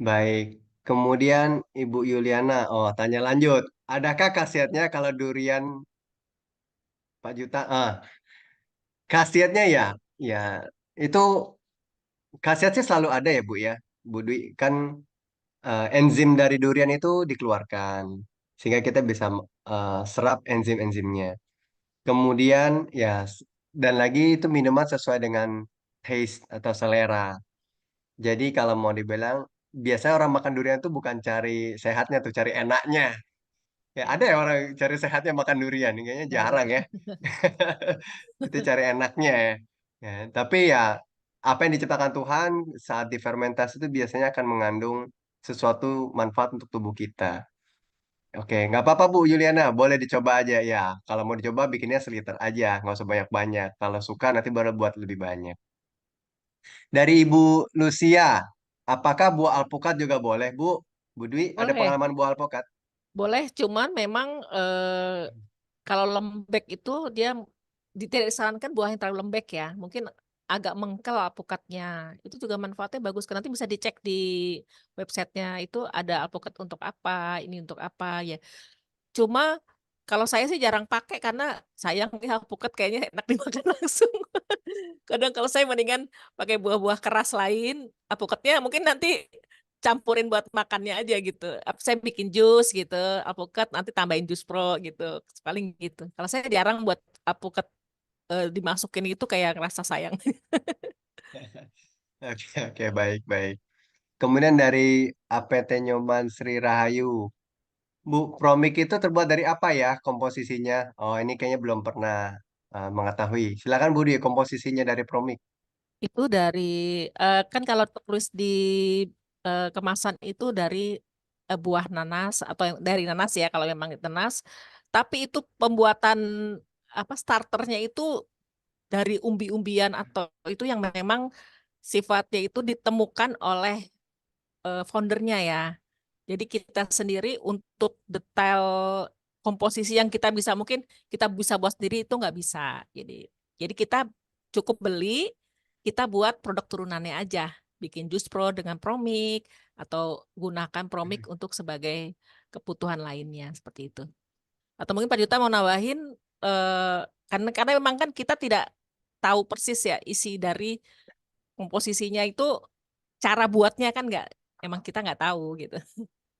Baik. Kemudian Ibu Yuliana, oh tanya lanjut. Adakah khasiatnya kalau durian Pak Juta? Khasiatnya ya, ya itu khasiatnya selalu ada ya Bu ya. Bu Dwi kan enzim dari durian itu dikeluarkan sehingga kita bisa serap enzim-enzimnya. Kemudian ya dan lagi itu minuman sesuai dengan taste atau selera. Jadi kalau mau dibilang biasanya orang makan durian tuh bukan cari sehatnya tuh cari enaknya. Ya ada ya orang cari sehatnya makan durian, kayaknya Nggak ada. jarang ya. Itu cari enaknya ya. Ya, tapi ya apa yang diciptakan Tuhan saat difermentasi itu biasanya akan mengandung sesuatu manfaat untuk tubuh kita. Oke, nggak apa-apa Bu Juliana, boleh dicoba aja ya. Kalau mau dicoba bikinnya seliter aja, nggak usah banyak-banyak. Kalau suka nanti baru buat lebih banyak. Dari Ibu Lucia, apakah buah alpukat juga boleh Bu? Bu Dwi, ada Boleh, pengalaman buah alpukat? boleh. Cuman memang kalau lembek itu dia tidak disarankan buah yang terlalu lembek ya. Mungkin agak mengkel alpukatnya. Itu juga manfaatnya bagus. Karena nanti bisa dicek di websitenya itu ada alpukat untuk apa, ini untuk apa ya. Cuma kalau saya sih jarang pakai karena sayang ya alpukat kayaknya enak dimakan langsung. Kadang kalau saya mendingan pakai buah-buah keras lain, alpukatnya mungkin nanti campurin buat makannya aja gitu. Saya bikin jus gitu, alpukat nanti tambahin jus pro gitu. Paling gitu. Kalau saya jarang buat alpukat dimasukin itu kayak ngerasa sayang. Oke, oke, baik, baik. Kemudian dari APT Nyoman Sri Rahayu. Bu, Promik itu terbuat dari apa ya komposisinya? Oh, ini kayaknya belum pernah mengetahui. Silakan Bu, di komposisinya dari Promik. Itu dari kan kalau tertulis di kemasan itu dari buah nanas atau yang dari nanas ya kalau memang nanas. Tapi itu pembuatan apa starternya itu dari umbi-umbian atau itu yang memang sifatnya itu ditemukan oleh foundernya ya. Jadi kita sendiri untuk detail komposisi yang kita bisa mungkin kita bisa buat sendiri itu nggak bisa. Jadi kita cukup beli, kita buat produk turunannya aja. Bikin jus pro dengan Promik atau gunakan Promik untuk sebagai kebutuhan lainnya seperti itu. Atau mungkin Pak Juta mau nambahin eh, karena memang kan kita tidak tahu persis ya isi dari komposisinya itu cara buatnya kan nggak emang kita nggak tahu gitu.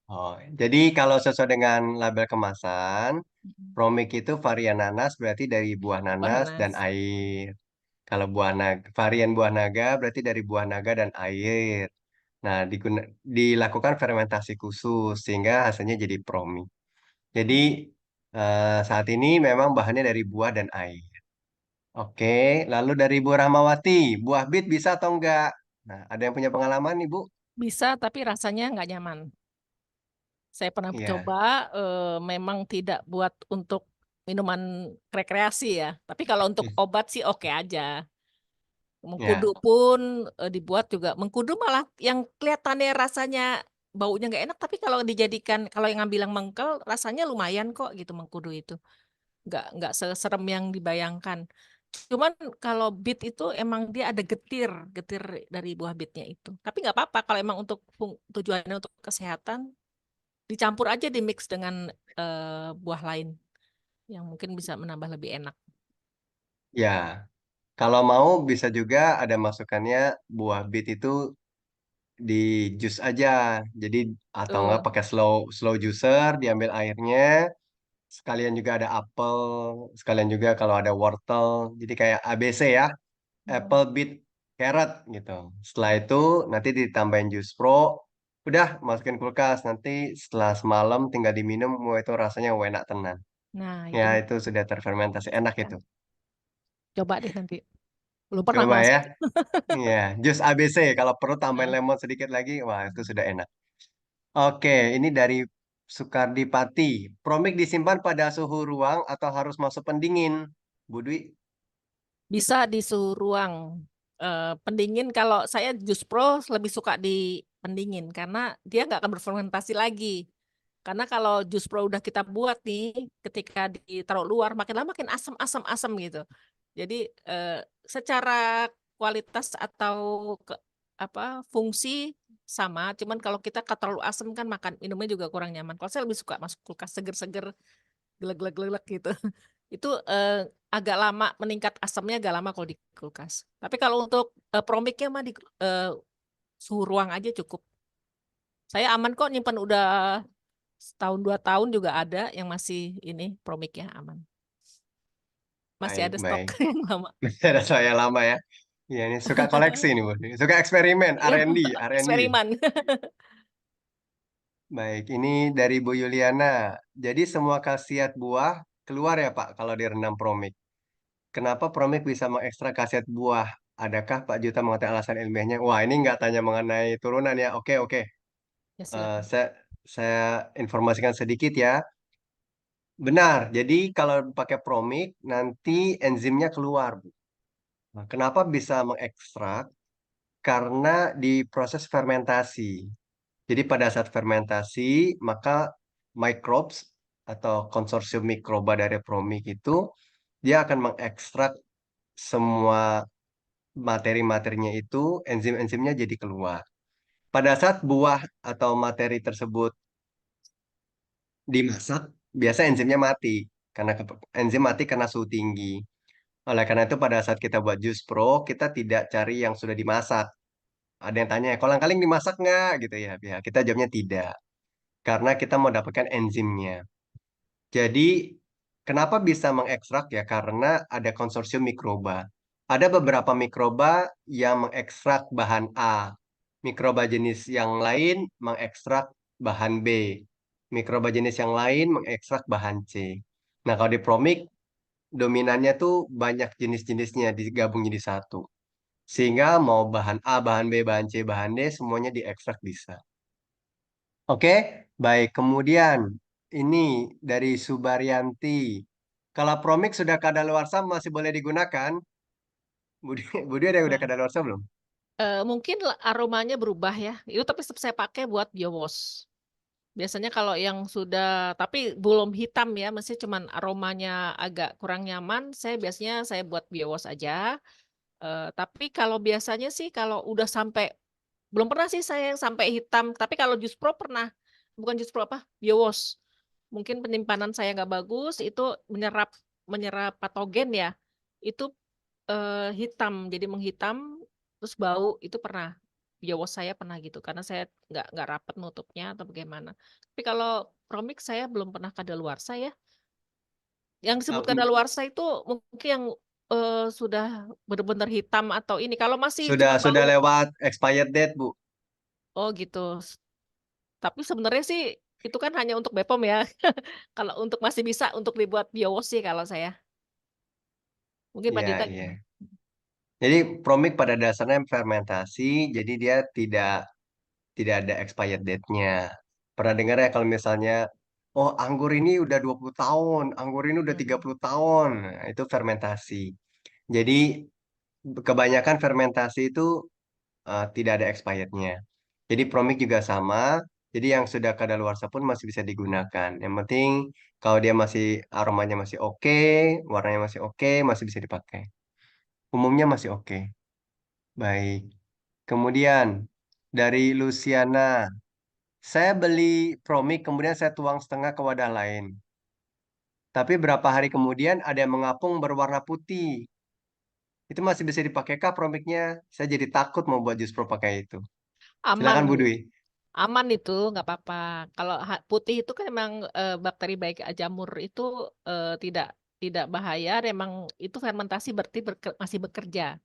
Oh, jadi kalau sesuai dengan label kemasan, Promik itu varian nanas berarti dari buah Buah nanas dan nanas. air. Kalau buah naga, varian buah naga berarti dari buah naga dan air. Nah, dilakukan fermentasi khusus sehingga hasilnya jadi Promik. Jadi saat ini memang bahannya dari buah dan air. Oke, lalu dari Ibu Rahmawati, buah bit bisa atau enggak? Nah, ada yang punya pengalaman, Ibu? Bisa, tapi rasanya nggak nyaman. Saya pernah Iya. coba, memang tidak buat untuk minuman rekreasi ya. Tapi kalau untuk obat sih oke aja. Mengkudu Ya, pun dibuat juga. Mengkudu malah yang kelihatannya rasanya baunya nggak enak, tapi kalau dijadikan, kalau yang ngambil yang mengkel, rasanya lumayan kok gitu mengkudu itu. Nggak seserem yang dibayangkan. Cuman kalau bit itu emang dia ada getir, getir dari buah bitnya itu. Tapi nggak apa-apa kalau emang untuk tujuannya untuk kesehatan, dicampur aja di mix dengan buah lain yang mungkin bisa menambah lebih enak. ya. Kalau mau bisa juga ada masukannya buah bit itu di jus aja. Jadi atau enggak Tuh. pakai slow slow juicer, diambil airnya. Sekalian juga ada apel, sekalian juga kalau ada wortel. Jadi kayak ABC ya, apple, beet, carrot gitu. Setelah itu nanti ditambahin jus pro, udah masukin kulkas. Nanti setelah semalam tinggal diminum, wah itu rasanya enak tenan. Nah, Ya itu itu sudah terfermentasi enak itu. coba deh nanti. Belum pernah Coba malah ya. saya. Iya, jus ABC kalau perlu tambahin Nah, lemon sedikit lagi, wah itu sudah enak. Oke, ini dari Sukardi Pati, promik disimpan pada suhu ruang atau harus masuk pendingin? Bu Dwi? Bisa di suhu ruang. Pendingin, kalau saya jus pro lebih suka di pendingin karena dia nggak akan berfermentasi lagi. Karena kalau jus pro udah kita buat nih, ketika ditaruh luar makin lama makin asam gitu. Jadi secara kualitas atau fungsi sama, cuman kalau kita terlalu asam kan makan minumnya juga kurang nyaman. Kalau saya lebih suka masuk kulkas seger-seger, geleg-geleg gitu. Itu agak lama, meningkat asamnya agak lama kalau di kulkas. Tapi kalau untuk promiknya mah di suhu ruang aja cukup. Saya aman kok nyimpan udah setahun 2 tahun juga ada yang masih ini promiknya aman. Masih Baik, ada stok baik. yang lama. Ada saya lama ya. Iya, ini suka koleksi nih, Bu. Suka eksperimen, Iya, R&D, R&D. eksperimen. Baik, ini dari Bu Yuliana. Jadi semua khasiat buah keluar ya Pak kalau direndam promik. Kenapa promik bisa mengekstrak khasiat buah? Adakah Pak Juta mengetahui alasan ilmiahnya? Wah, ini nggak tanya mengenai turunan ya. Oke, oke. Ya, Eh, silakan. saya informasikan sedikit ya. Benar, jadi kalau pakai promik nanti enzimnya keluar, Bu. Nah, kenapa bisa mengekstrak? Karena di proses fermentasi. Jadi pada saat fermentasi, maka microbes atau konsorsium mikroba dari promik itu dia akan mengekstrak semua materi-materinya itu, enzim-enzimnya jadi keluar. Pada saat buah atau materi tersebut dimasak, biasa enzimnya mati karena enzim mati karena suhu tinggi. Oleh karena itu pada saat kita buat jus pro, kita tidak cari yang sudah dimasak. Ada yang tanya, kolang-kaling dimasak nggak? Gitu ya. Ya, kita jawabnya tidak. Karena kita mau dapatkan enzimnya. Jadi, kenapa bisa mengekstrak ya? Karena ada konsorsium mikroba. Ada beberapa mikroba yang mengekstrak bahan A. Mikroba jenis yang lain mengekstrak bahan B. Mikroba jenis yang lain mengekstrak bahan C. Nah, kalau di promik, dominannya tuh banyak jenis-jenisnya digabung jadi satu. Sehingga mau bahan A, bahan B, bahan C, bahan D, semuanya diekstrak bisa. Oke, baik. Kemudian ini dari Subaryanti. Kalau promik sudah kadaluarsa masih boleh digunakan? Budi, Budi ada yang udah kadaluarsa belum? Mungkin aromanya berubah ya. Itu tapi tetap saya pakai buat biowash. Biasanya kalau yang sudah, tapi belum hitam ya, mesti cuman aromanya agak kurang nyaman, saya biasanya saya buat biowash aja. Tapi kalau biasanya sih kalau udah sampai, belum pernah sih saya yang sampai hitam, tapi kalau jus pro pernah. Bukan jus pro biowash. Mungkin penyimpanan saya nggak bagus, itu menyerap menyerap patogen ya. Itu hitam, jadi menghitam, terus bau, itu pernah. Biowash saya pernah gitu, karena saya nggak rapet nutupnya atau bagaimana. Tapi kalau promik saya belum pernah kadaluarsa ya. Yang disebut kadaluarsa itu mungkin yang sudah benar-benar hitam atau ini. Kalau masih cuma Sudah bau, lewat expired date, Bu. oh gitu. Tapi sebenarnya sih itu kan hanya untuk BPOM ya. Kalau untuk masih bisa untuk dibuat biowash sih kalau saya. Mungkin Pak Iya, Dita. iya. Jadi promik pada dasarnya fermentasi, jadi dia tidak ada expired date-nya. Pernah dengar ya kalau misalnya, oh anggur ini udah 20 tahun, anggur ini udah 30 tahun. Nah, itu fermentasi. Jadi kebanyakan fermentasi itu tidak ada expirednya. Jadi promik juga sama. Jadi yang sudah kadaluarsa pun masih bisa digunakan. Yang penting kalau dia masih aromanya masih oke, warnanya masih oke, masih bisa dipakai. Umumnya masih oke. Baik. Kemudian dari Luciana, saya beli promik kemudian saya tuang setengah ke wadah lain. Tapi berapa hari kemudian ada yang mengapung berwarna putih. Itu masih bisa dipakaikah promiknya? Saya jadi takut mau buat jus pro pakai itu. Aman, Silakan Bu Dwi. aman itu nggak apa-apa. Kalau putih itu kan memang bakteri baik jamur itu tidak tidak bahaya. Memang itu fermentasi berarti masih bekerja.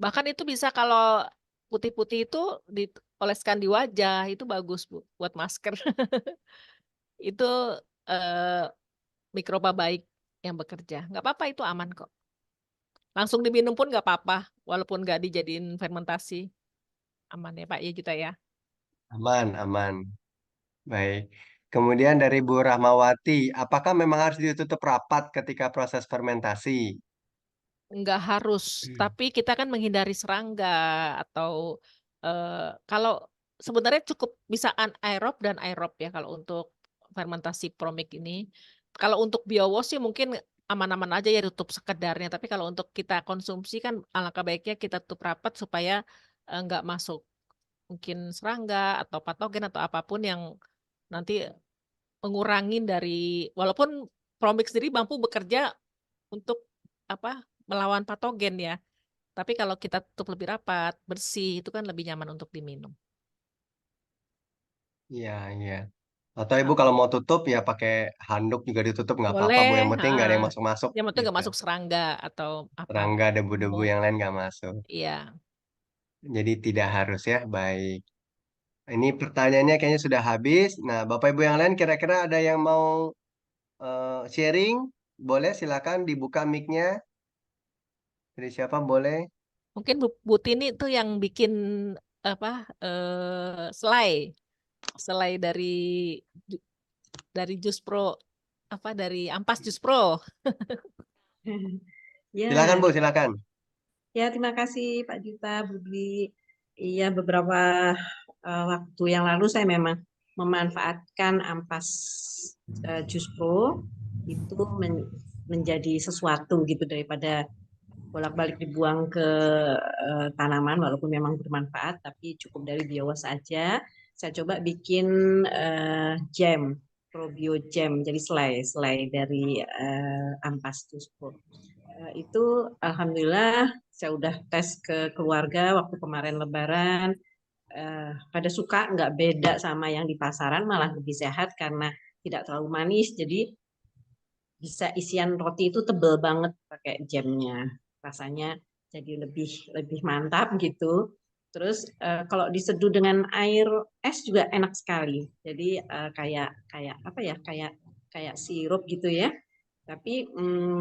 Bahkan itu bisa kalau putih-putih itu dioleskan di wajah itu bagus Bu, buat masker. Itu eh, mikroba baik yang bekerja. Nggak apa-apa itu aman kok. Langsung diminum pun nggak apa-apa, walaupun nggak dijadiin fermentasi. Aman ya Pak ya kita ya. Aman, aman. Baik. Kemudian dari Bu Rahmawati, apakah memang harus ditutup rapat ketika proses fermentasi? Nggak harus, tapi kita kan menghindari serangga atau kalau sebenarnya cukup bisa anaerob dan aerob ya kalau untuk fermentasi promik ini. Kalau untuk biowas sih mungkin aman-aman aja ya tutup sekedarnya, tapi kalau untuk kita konsumsi kan alangkah baiknya kita tutup rapat supaya nggak masuk mungkin serangga atau patogen atau apapun yang nanti mengurangin dari walaupun promik sendiri mampu bekerja untuk apa melawan patogen ya. Tapi kalau kita tutup lebih rapat, bersih, itu kan lebih nyaman untuk diminum. Iya, iya. Atau Ibu kalau mau tutup ya pakai handuk juga ditutup nggak apa-apa Bu. Boleh, Yang penting nggak ada yang masuk-masuk yang penting nggak gitu. masuk serangga atau apa. Serangga, debu-debu Nyamuk. yang lain nggak masuk. Iya. Jadi tidak harus ya. Baik. Ini pertanyaannya kayaknya sudah habis. Nah, Bapak Ibu yang lain kira-kira ada yang mau sharing? Boleh silakan dibuka mic-nya. Dari siapa boleh? Mungkin Bu Tini tuh yang bikin apa selai dari ju- Jus Pro apa dari Ampas Jus Pro. Ya, Silakan Bu, silakan. ya terima kasih Pak Dita, Budi. Iya, beberapa waktu yang lalu saya memang memanfaatkan ampas Jus Pro itu menjadi sesuatu gitu daripada bolak-balik dibuang ke tanaman walaupun memang bermanfaat tapi cukup dari biowas saja. Saya coba bikin jam, probio jam, jadi selai dari ampas Jus Pro. Itu alhamdulillah saya udah tes ke keluarga waktu kemarin Lebaran. Pada suka, nggak beda sama yang di pasaran, malah lebih sehat karena tidak terlalu manis. Jadi bisa isian roti itu tebel banget pakai jamnya. Rasanya jadi lebih lebih mantap gitu. Terus kalau diseduh dengan air es juga enak sekali. Jadi kayak kayak apa ya? Kayak sirup gitu ya. Tapi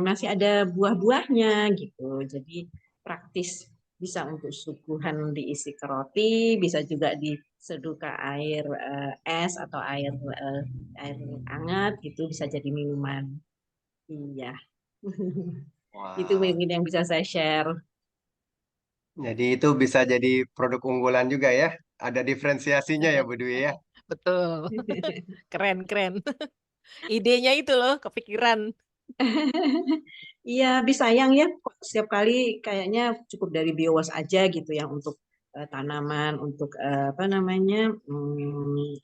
masih ada buah-buahnya gitu. Jadi praktis, bisa untuk suguhan diisi ke roti, bisa juga diseduh ke air es atau air hangat gitu, bisa jadi minuman. Iya. Itu Wah. mungkin yang bisa saya share. Jadi itu bisa jadi produk unggulan juga ya. Ada diferensiasinya ya Bu Dwi ya. Betul. Keren, keren. Idenya itu loh, kepikiran. Iya, bisa sayang ya kok setiap kali kayaknya cukup dari biowas aja gitu yang untuk tanaman, untuk apa namanya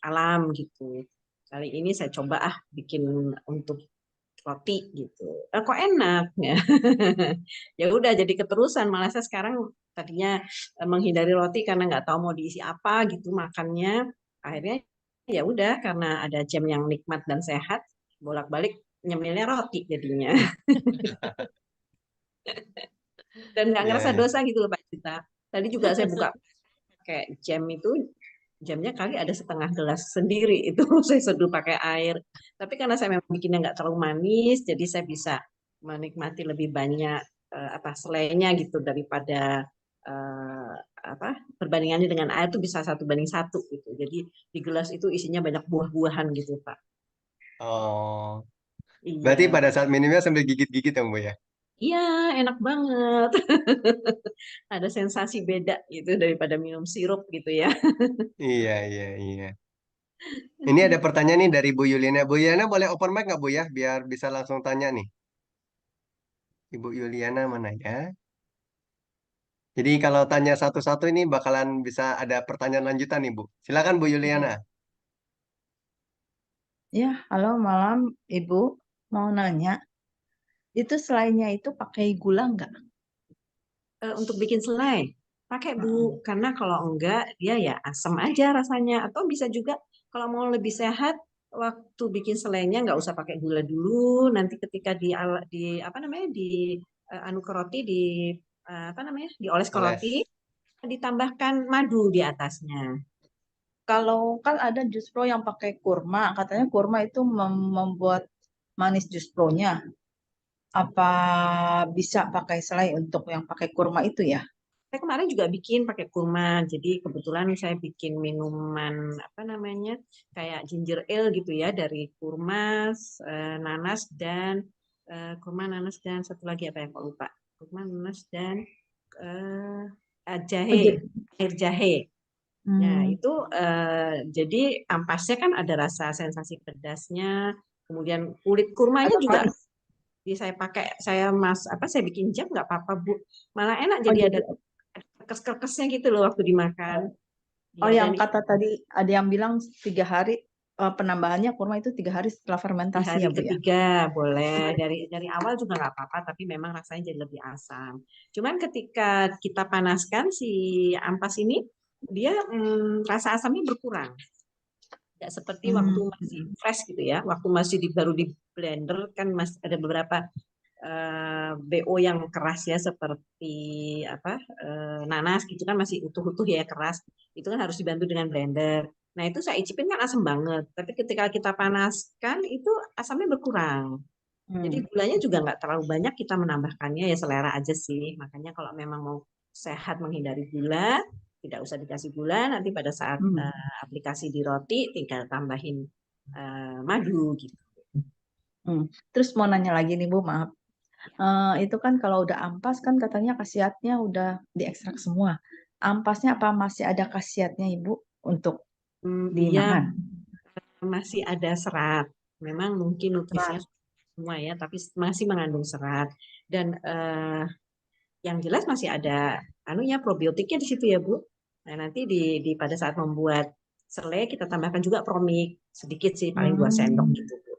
alam gitu. Kali ini saya coba bikin untuk roti gitu. Kok enak ya? Ya udah jadi keterusan. Malah saya sekarang tadinya menghindari roti karena nggak tahu mau diisi apa gitu makannya. Akhirnya ya udah karena ada jam yang nikmat dan sehat, bolak-balik nyemilnya roti jadinya. Dan nggak Ya, ngerasa ya. dosa gitu loh Pak Cita. Tadi juga saya buka pakai jam itu, jamnya kali ada setengah gelas sendiri itu saya seduh pakai air. Tapi karena saya memang bikinnya nggak terlalu manis, jadi saya bisa menikmati lebih banyak apa selainya gitu daripada eh, apa perbandingannya dengan air tuh bisa 1:1 gitu. Jadi di gelas itu isinya banyak buah-buahan gitu Pak. Oh, berarti Iya, pada saat minumnya sambil gigit-gigit ya Bu ya. iya enak banget. Ada sensasi beda gitu daripada minum sirup gitu ya. Iya, iya, iya. Ini ada pertanyaan nih dari Bu Yuliana. Bu Yuliana boleh open mic nggak Bu ya? Biar bisa langsung tanya nih. Ibu Yuliana mana ya? Jadi kalau tanya satu-satu ini bakalan bisa ada pertanyaan lanjutan nih Bu. Silakan Bu Yuliana. Ya, halo malam Ibu. Mau nanya, itu selainnya itu pakai gula nggak? Untuk bikin selai pakai Bu, karena kalau enggak dia ya asam aja rasanya. Atau bisa juga kalau mau lebih sehat waktu bikin selainya nggak usah pakai gula dulu. Nanti ketika di apa namanya di anu ke roti di apa namanya dioles ke roti Oles. ditambahkan madu di atasnya. Kalau kan ada jus pro yang pakai kurma, katanya kurma itu membuat manis jus pro-nya. Apa bisa pakai selai untuk yang pakai kurma itu ya? Saya kemarin juga bikin pakai kurma. Jadi kebetulan saya bikin minuman apa namanya kayak ginger ale gitu ya dari kurma, nanas dan kurma, nanas dan satu lagi apa ya kok lupa. Kurma, nanas dan jahe, air jahe. Nah itu jadi ampasnya kan ada rasa sensasi pedasnya. Kemudian kulit kurmanya Agak juga manis. saya pakai, saya bikin jam nggak apa-apa Bu. Malah enak Oh, jadi jadi ada kerkes-kerkesnya gitu loh waktu dimakan. oh, Ya, yang dan kata tadi ada yang bilang 3 hari penambahannya kurma itu 3 hari setelah di fermentasi hari ya Bu ya. ketiga boleh, dari awal juga nggak apa-apa, tapi memang rasanya jadi lebih asam. Cuman ketika kita panaskan si ampas ini, dia rasa asamnya berkurang. Tidak seperti waktu masih fresh gitu ya, waktu masih baru di blender kan masih ada beberapa BO yang keras ya seperti apa nanas gitu kan masih utuh-utuh ya keras, itu kan harus dibantu dengan blender. Nah itu saya icipin kan asam banget, tapi ketika kita panaskan itu asamnya berkurang. Jadi gulanya juga nggak terlalu banyak kita menambahkannya, ya selera aja sih. Makanya kalau memang mau sehat menghindari gula, tidak usah dikasih gula. Nanti pada saat aplikasi di roti tinggal tambahin madu gitu. Terus mau nanya lagi nih Bu, maaf. Itu kan kalau udah ampas kan katanya khasiatnya udah diekstrak semua. Ampasnya apa masih ada khasiatnya Ibu untuk Dia dimakan? masih ada serat. Memang mungkin nutrisinya semua ya, tapi masih mengandung serat. Dan yang jelas masih ada anunya probiotiknya di situ ya Bu. Nah nanti di pada saat membuat selai kita tambahkan juga promik sedikit sih, paling 2 sendok gitu Bu.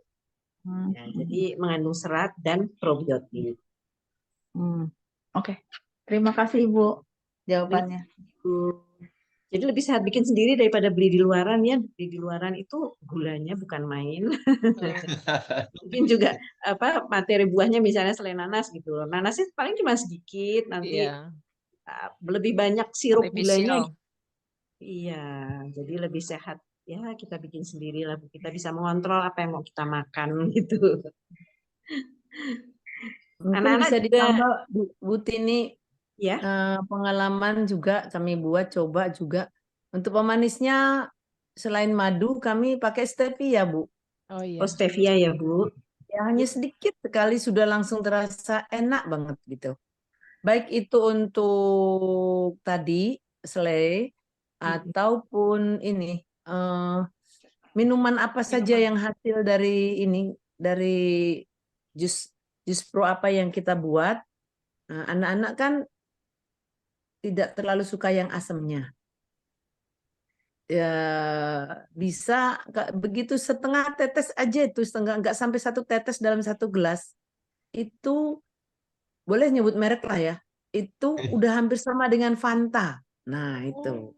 Ya, jadi mengandung serat dan probiotik. Oke. Terima kasih Ibu jawabannya. Jadi lebih sehat bikin sendiri daripada beli di luaran ya. Beli di luaran itu gulanya bukan main. Mungkin juga apa materi buahnya misalnya selain nanas gitu loh. Nanasnya paling cuma sedikit, nanti Iya, lebih banyak sirup gulanya. artificial. Iya, jadi lebih sehat. Ya kita bikin sendiri lah. Kita bisa mengontrol apa yang mau kita makan gitu. Mungkin Anak-anak bisa juga ditambah Bu Tini, ya. pengalaman juga kami buat coba juga. Untuk pemanisnya selain madu kami pakai stevia Bu. Oh iya. Oh stevia ya Bu. Ya, hanya sedikit sekali sudah langsung terasa enak banget gitu. Baik itu untuk tadi selai ataupun ini minuman apa saja yang hasil dari ini dari jus jus pro apa yang kita buat. Anak-anak kan tidak terlalu suka yang asamnya. Ya bisa begitu setengah tetes aja itu setengah nggak sampai 1 tetes dalam 1 gelas itu boleh nyebut merek lah ya itu udah hampir sama dengan Fanta. Nah itu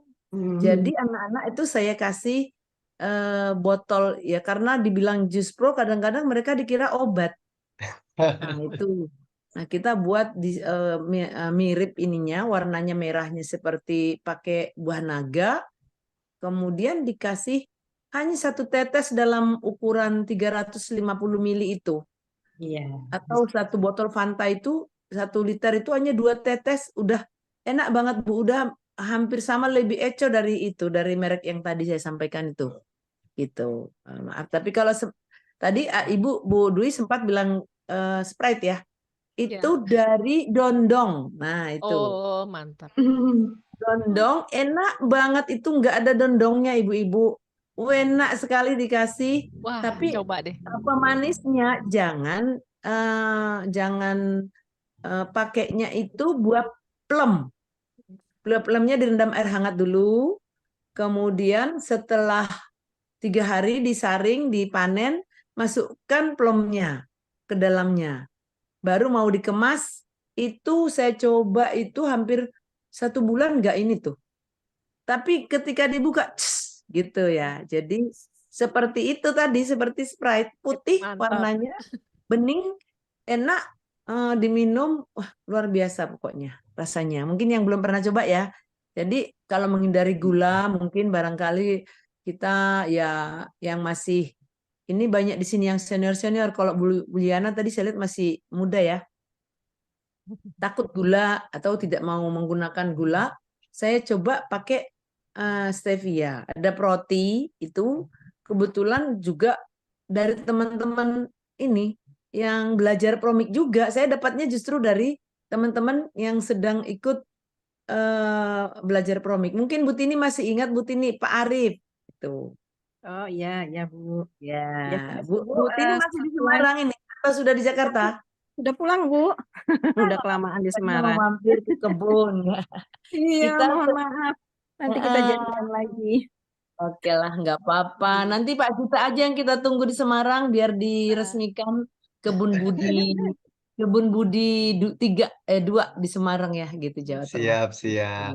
jadi anak-anak itu saya kasih botol ya karena dibilang jus pro kadang-kadang mereka dikira obat. Nah itu nah kita buat mirip ininya warnanya merahnya seperti pakai buah naga. Kemudian dikasih hanya 1 tetes dalam ukuran 350 mili itu. Iya. Atau 1 botol Fanta itu 1 liter itu hanya 2 tetes. Udah enak banget Bu. Udah hampir sama lebih eco dari itu. Dari merek yang tadi saya sampaikan itu. Gitu. Maaf. Tapi kalau tadi Ibu Bu Dwi sempat bilang Sprite ya. Itu dari Dondong. Nah itu. Oh, mantap. Dondong enak banget itu nggak ada dondongnya ibu-ibu. Enak sekali dikasih. Wah, Tapi coba deh. apa manisnya jangan pakainya itu buah plum. Buah plumnya direndam air hangat dulu. Kemudian setelah 3 hari disaring, dipanen, masukkan plumnya ke dalamnya. Baru mau dikemas, itu saya coba itu hampir 1 bulan nggak ini tuh. Tapi ketika dibuka, gitu ya. Jadi seperti itu tadi, seperti Sprite putih warnanya, bening, enak, diminum, wah luar biasa pokoknya rasanya. Mungkin yang belum pernah coba ya. Jadi kalau menghindari gula, mungkin barangkali kita ya yang masih ini banyak di sini yang senior-senior. Kalau Bu Liana tadi saya lihat masih muda ya. takut gula atau tidak mau menggunakan gula, saya coba pakai stevia. Ada Proti itu kebetulan juga dari teman-teman ini yang belajar promik juga. Saya dapatnya justru dari teman-teman yang sedang ikut belajar promik. Mungkin Bu Tini masih ingat Bu Tini, Pak Arif itu. Oh iya, ya Bu. Ya, Ya, Bu, Bu, Bu Tini masih di selain Semarang ini atau sudah di Jakarta? udah pulang Bu, udah kelamaan di Katanya mau Semarang. mampir ke kebun. Iya, Kita mohon maaf. Nanti kita janjian lagi. oke lah, nggak apa-apa. Nanti Pak Juta aja yang kita tunggu di Semarang biar diresmikan kebun budi 2 di Semarang ya, gitu Jawa Tengah. Siap. Ya.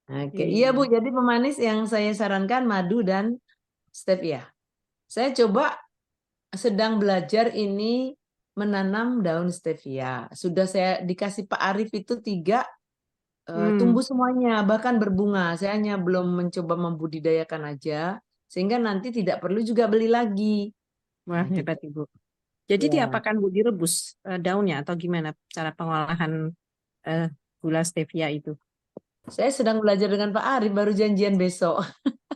Oke, iya Iya. Bu. Jadi pemanis yang saya sarankan madu dan stevia. Saya coba sedang belajar ini menanam daun stevia. Sudah saya dikasih Pak Arif itu 3 tumbuh semuanya, bahkan berbunga. Saya hanya belum mencoba membudidayakan aja, sehingga nanti tidak perlu juga beli lagi. Wah, Nah, gitu. hebat Ibu. Jadi Ya. diapakan Bu, direbus daunnya atau gimana cara pengolahan gula stevia itu? Saya sedang belajar dengan Pak Arif, baru janjian besok.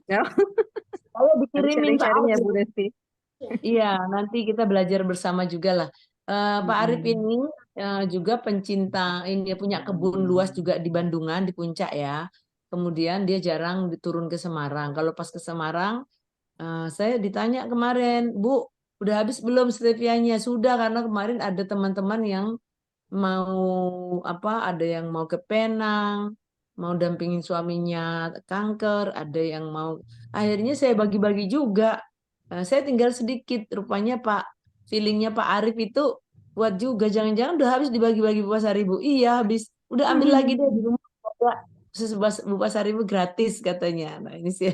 Ya, Saya harus dikirimin Pak sharing-sharing ya Arif. Bu Desti. Iya, nanti kita belajar bersama juga lah. Pak Arif ini juga pencinta, ini dia punya kebun luas juga di Bandungan, di Puncak ya. Kemudian dia jarang turun ke Semarang. Kalau pas ke Semarang, saya ditanya kemarin, Bu, udah habis belum stevianya? Sudah, karena kemarin ada teman-teman yang mau ada yang mau ke Penang, mau dampingin suaminya kanker, ada yang mau. Akhirnya saya bagi-bagi juga. Saya tinggal sedikit. Rupanya feelingnya Pak Arif itu buat juga. Jangan-jangan udah habis dibagi-bagi Bu Pasaribu. Iya, habis. Udah ambil lagi deh di rumah. Ada khusus Bu Pasaribu gratis katanya. Nah, ini sih.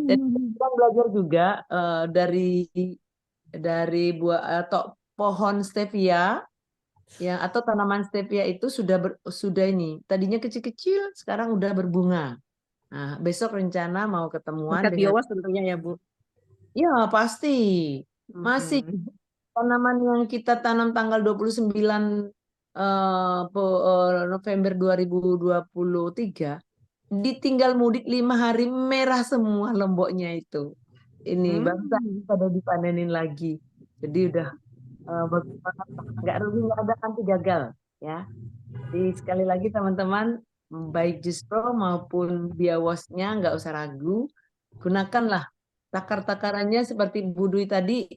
Dan kita belajar juga dari buah atau pohon stevia ya, atau tanaman stevia itu sudah ini. Tadinya kecil-kecil, sekarang udah berbunga. Nah, besok rencana mau ketemuan Berkat dengan. biowas tentunya ya Bu. Ya, pasti. Masih tanaman yang kita tanam tanggal 29 November 2023, ditinggal mudik 5 hari, merah semua lomboknya itu. Ini bangsa pada dipanenin lagi. Jadi udah bagus banget. Nggak rugi, nggak ada anti gagal ya. Jadi sekali lagi teman-teman, baik Justro maupun Biawasnya nggak usah ragu, gunakanlah takar-takarannya seperti Bu Dwi tadi,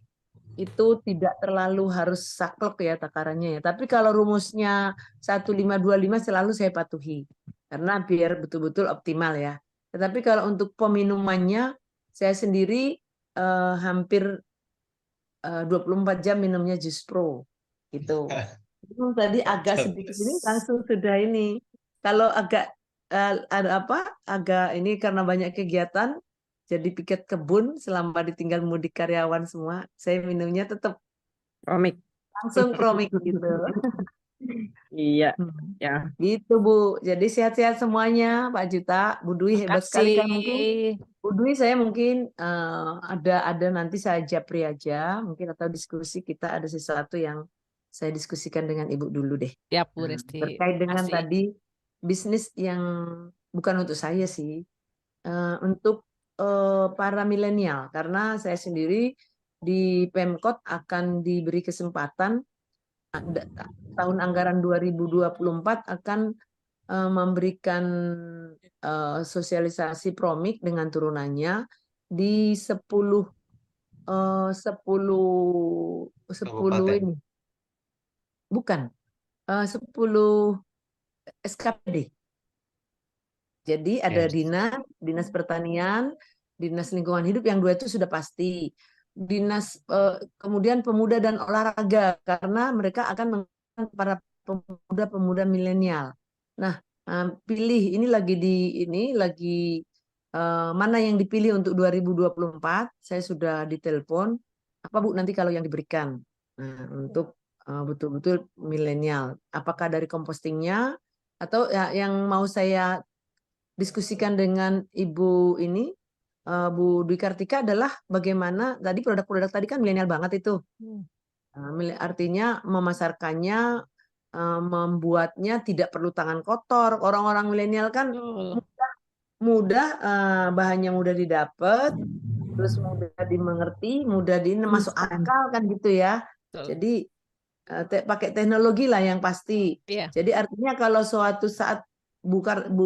itu tidak terlalu harus saklek ya takarannya ya. Tapi kalau rumusnya 1525 selalu saya patuhi, karena biar betul-betul optimal ya. Tetapi kalau untuk peminumannya, saya sendiri hampir 24 jam minumnya jus pro gitu. Tadi agak sedikit ini langsung sudah ini. Kalau agak agak ini karena banyak kegiatan, jadi piket kebun selama ditinggal mudik karyawan semua, saya minumnya tetap Promik. langsung promik gitu. Iya, ya. Gitu Bu. Jadi sehat-sehat semuanya Pak Juta. Bu Dwi hebat sekali kan. Mungkin Bu Dwi saya mungkin ada nanti saya japri aja mungkin, atau diskusi, kita ada sesuatu yang saya diskusikan dengan Ibu dulu deh. Ya, Bu Desti. Terkait dengan Makasih. tadi bisnis yang bukan untuk saya sih, untuk para milenial, karena saya sendiri di Pemkot akan diberi kesempatan tahun anggaran 2024 akan memberikan sosialisasi promik dengan turunannya di 10 Kabupaten. ini. Bukan. 10 SKPD. Jadi ada dinas pertanian, dinas lingkungan hidup, yang 2 itu sudah pasti. Dinas kemudian pemuda dan olahraga, karena mereka akan mengangkat para pemuda-pemuda milenial. Nah, pilih ini lagi mana yang dipilih untuk 2024. Saya sudah ditelepon, apa Bu nanti kalau yang diberikan untuk betul-betul milenial, apakah dari compostingnya atau yang mau saya diskusikan dengan Ibu ini, Bu Dwi Kartika, adalah bagaimana tadi produk-produk tadi kan milenial banget itu. Artinya memasarkannya, membuatnya tidak perlu tangan kotor. Orang-orang milenial kan Betul. mudah, bahannya mudah didapat, terus mudah dimengerti, mudah masuk Instan. akal kan gitu ya. Betul. Jadi pakai teknologi lah yang pasti. Iya. Jadi artinya kalau suatu saat Bu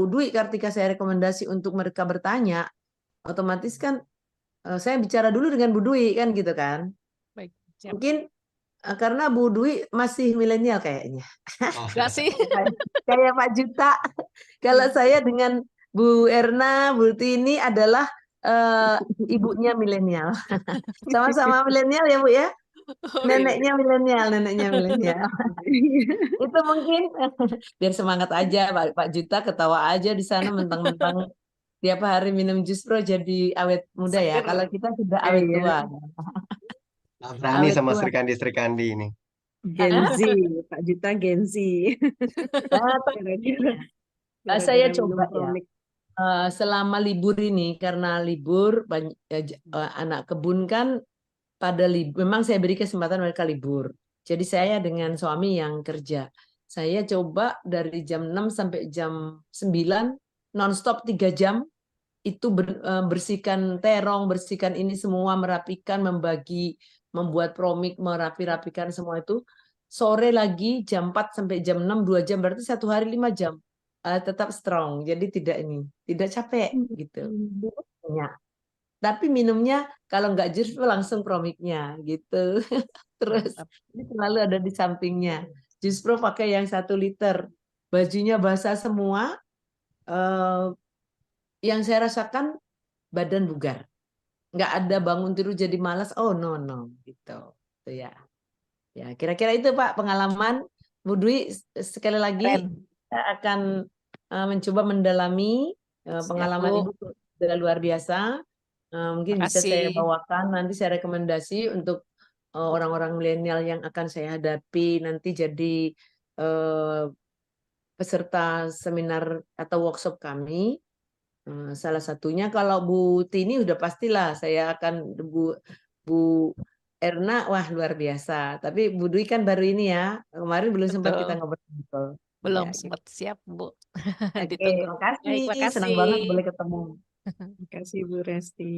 Dwi Kartika saya rekomendasi untuk mereka bertanya, otomatis kan saya bicara dulu dengan Bu Dwi kan gitu kan. Baik. Siap. Mungkin karena Bu Dwi masih milenial kayaknya. Oh, Enggak sih? Kayak Pak Juta. Kalau saya dengan Bu Erna, Bu Tini adalah ibunya milenial. Sama-sama milenial ya Bu ya. Oh, iya. Neneknya milenial. Itu mungkin biar semangat aja Pak Juta, ketawa aja di sana mentang-mentang tiap hari minum jus pro jadi awet muda ya. Seger. Kalau kita sudah awet Iya. tua. nggak berani Awet sama tua. Srikandi ini. Gen Z, Pak Juta Gen Z. Gara-gara Saya gara-gara coba minum ya. promik. Selama libur ini karena libur anak kebun kan pada libur, memang saya beri kesempatan mereka libur. Jadi saya dengan suami yang kerja. Saya coba dari jam 6 sampai jam 9 nonstop 3 jam itu bersihkan terong, bersihkan ini semua, merapikan, membagi, membuat promik, merapi-rapikan semua itu. Sore lagi jam 4 sampai jam 6 2 jam, berarti satu hari 5 jam. Tetap strong, jadi tidak capek gitu. Ya. Tapi minumnya kalau nggak jus langsung promiknya gitu. Terus Mantap. ini selalu ada di sampingnya. Jus pro pakai yang 1 liter. Bajunya basah semua. Yang saya rasakan badan bugar. Nggak ada bangun tidur jadi malas. Oh no gitu. Itu ya. Ya kira-kira itu Pak pengalaman Bu Dwi. Sekali lagi Keren. saya akan mencoba mendalami Siap, pengalaman Bu. Ibu sudah luar biasa. Mungkin bisa saya Makasih. bawakan nanti saya rekomendasi untuk orang-orang milenial yang akan saya hadapi nanti jadi peserta seminar atau workshop kami. Salah satunya kalau Bu Tini udah pastilah saya akan Bu Erna, wah luar biasa. Tapi Bu Dwi kan baru ini ya, kemarin belum sempat kita Betul. ngobrol. Belum Ya, gitu. sempat. Siap, Bu. Oke, Ditunggu. terima kasih. Baik, Senang makasih. banget boleh ketemu. Terima kasih Bu Resti.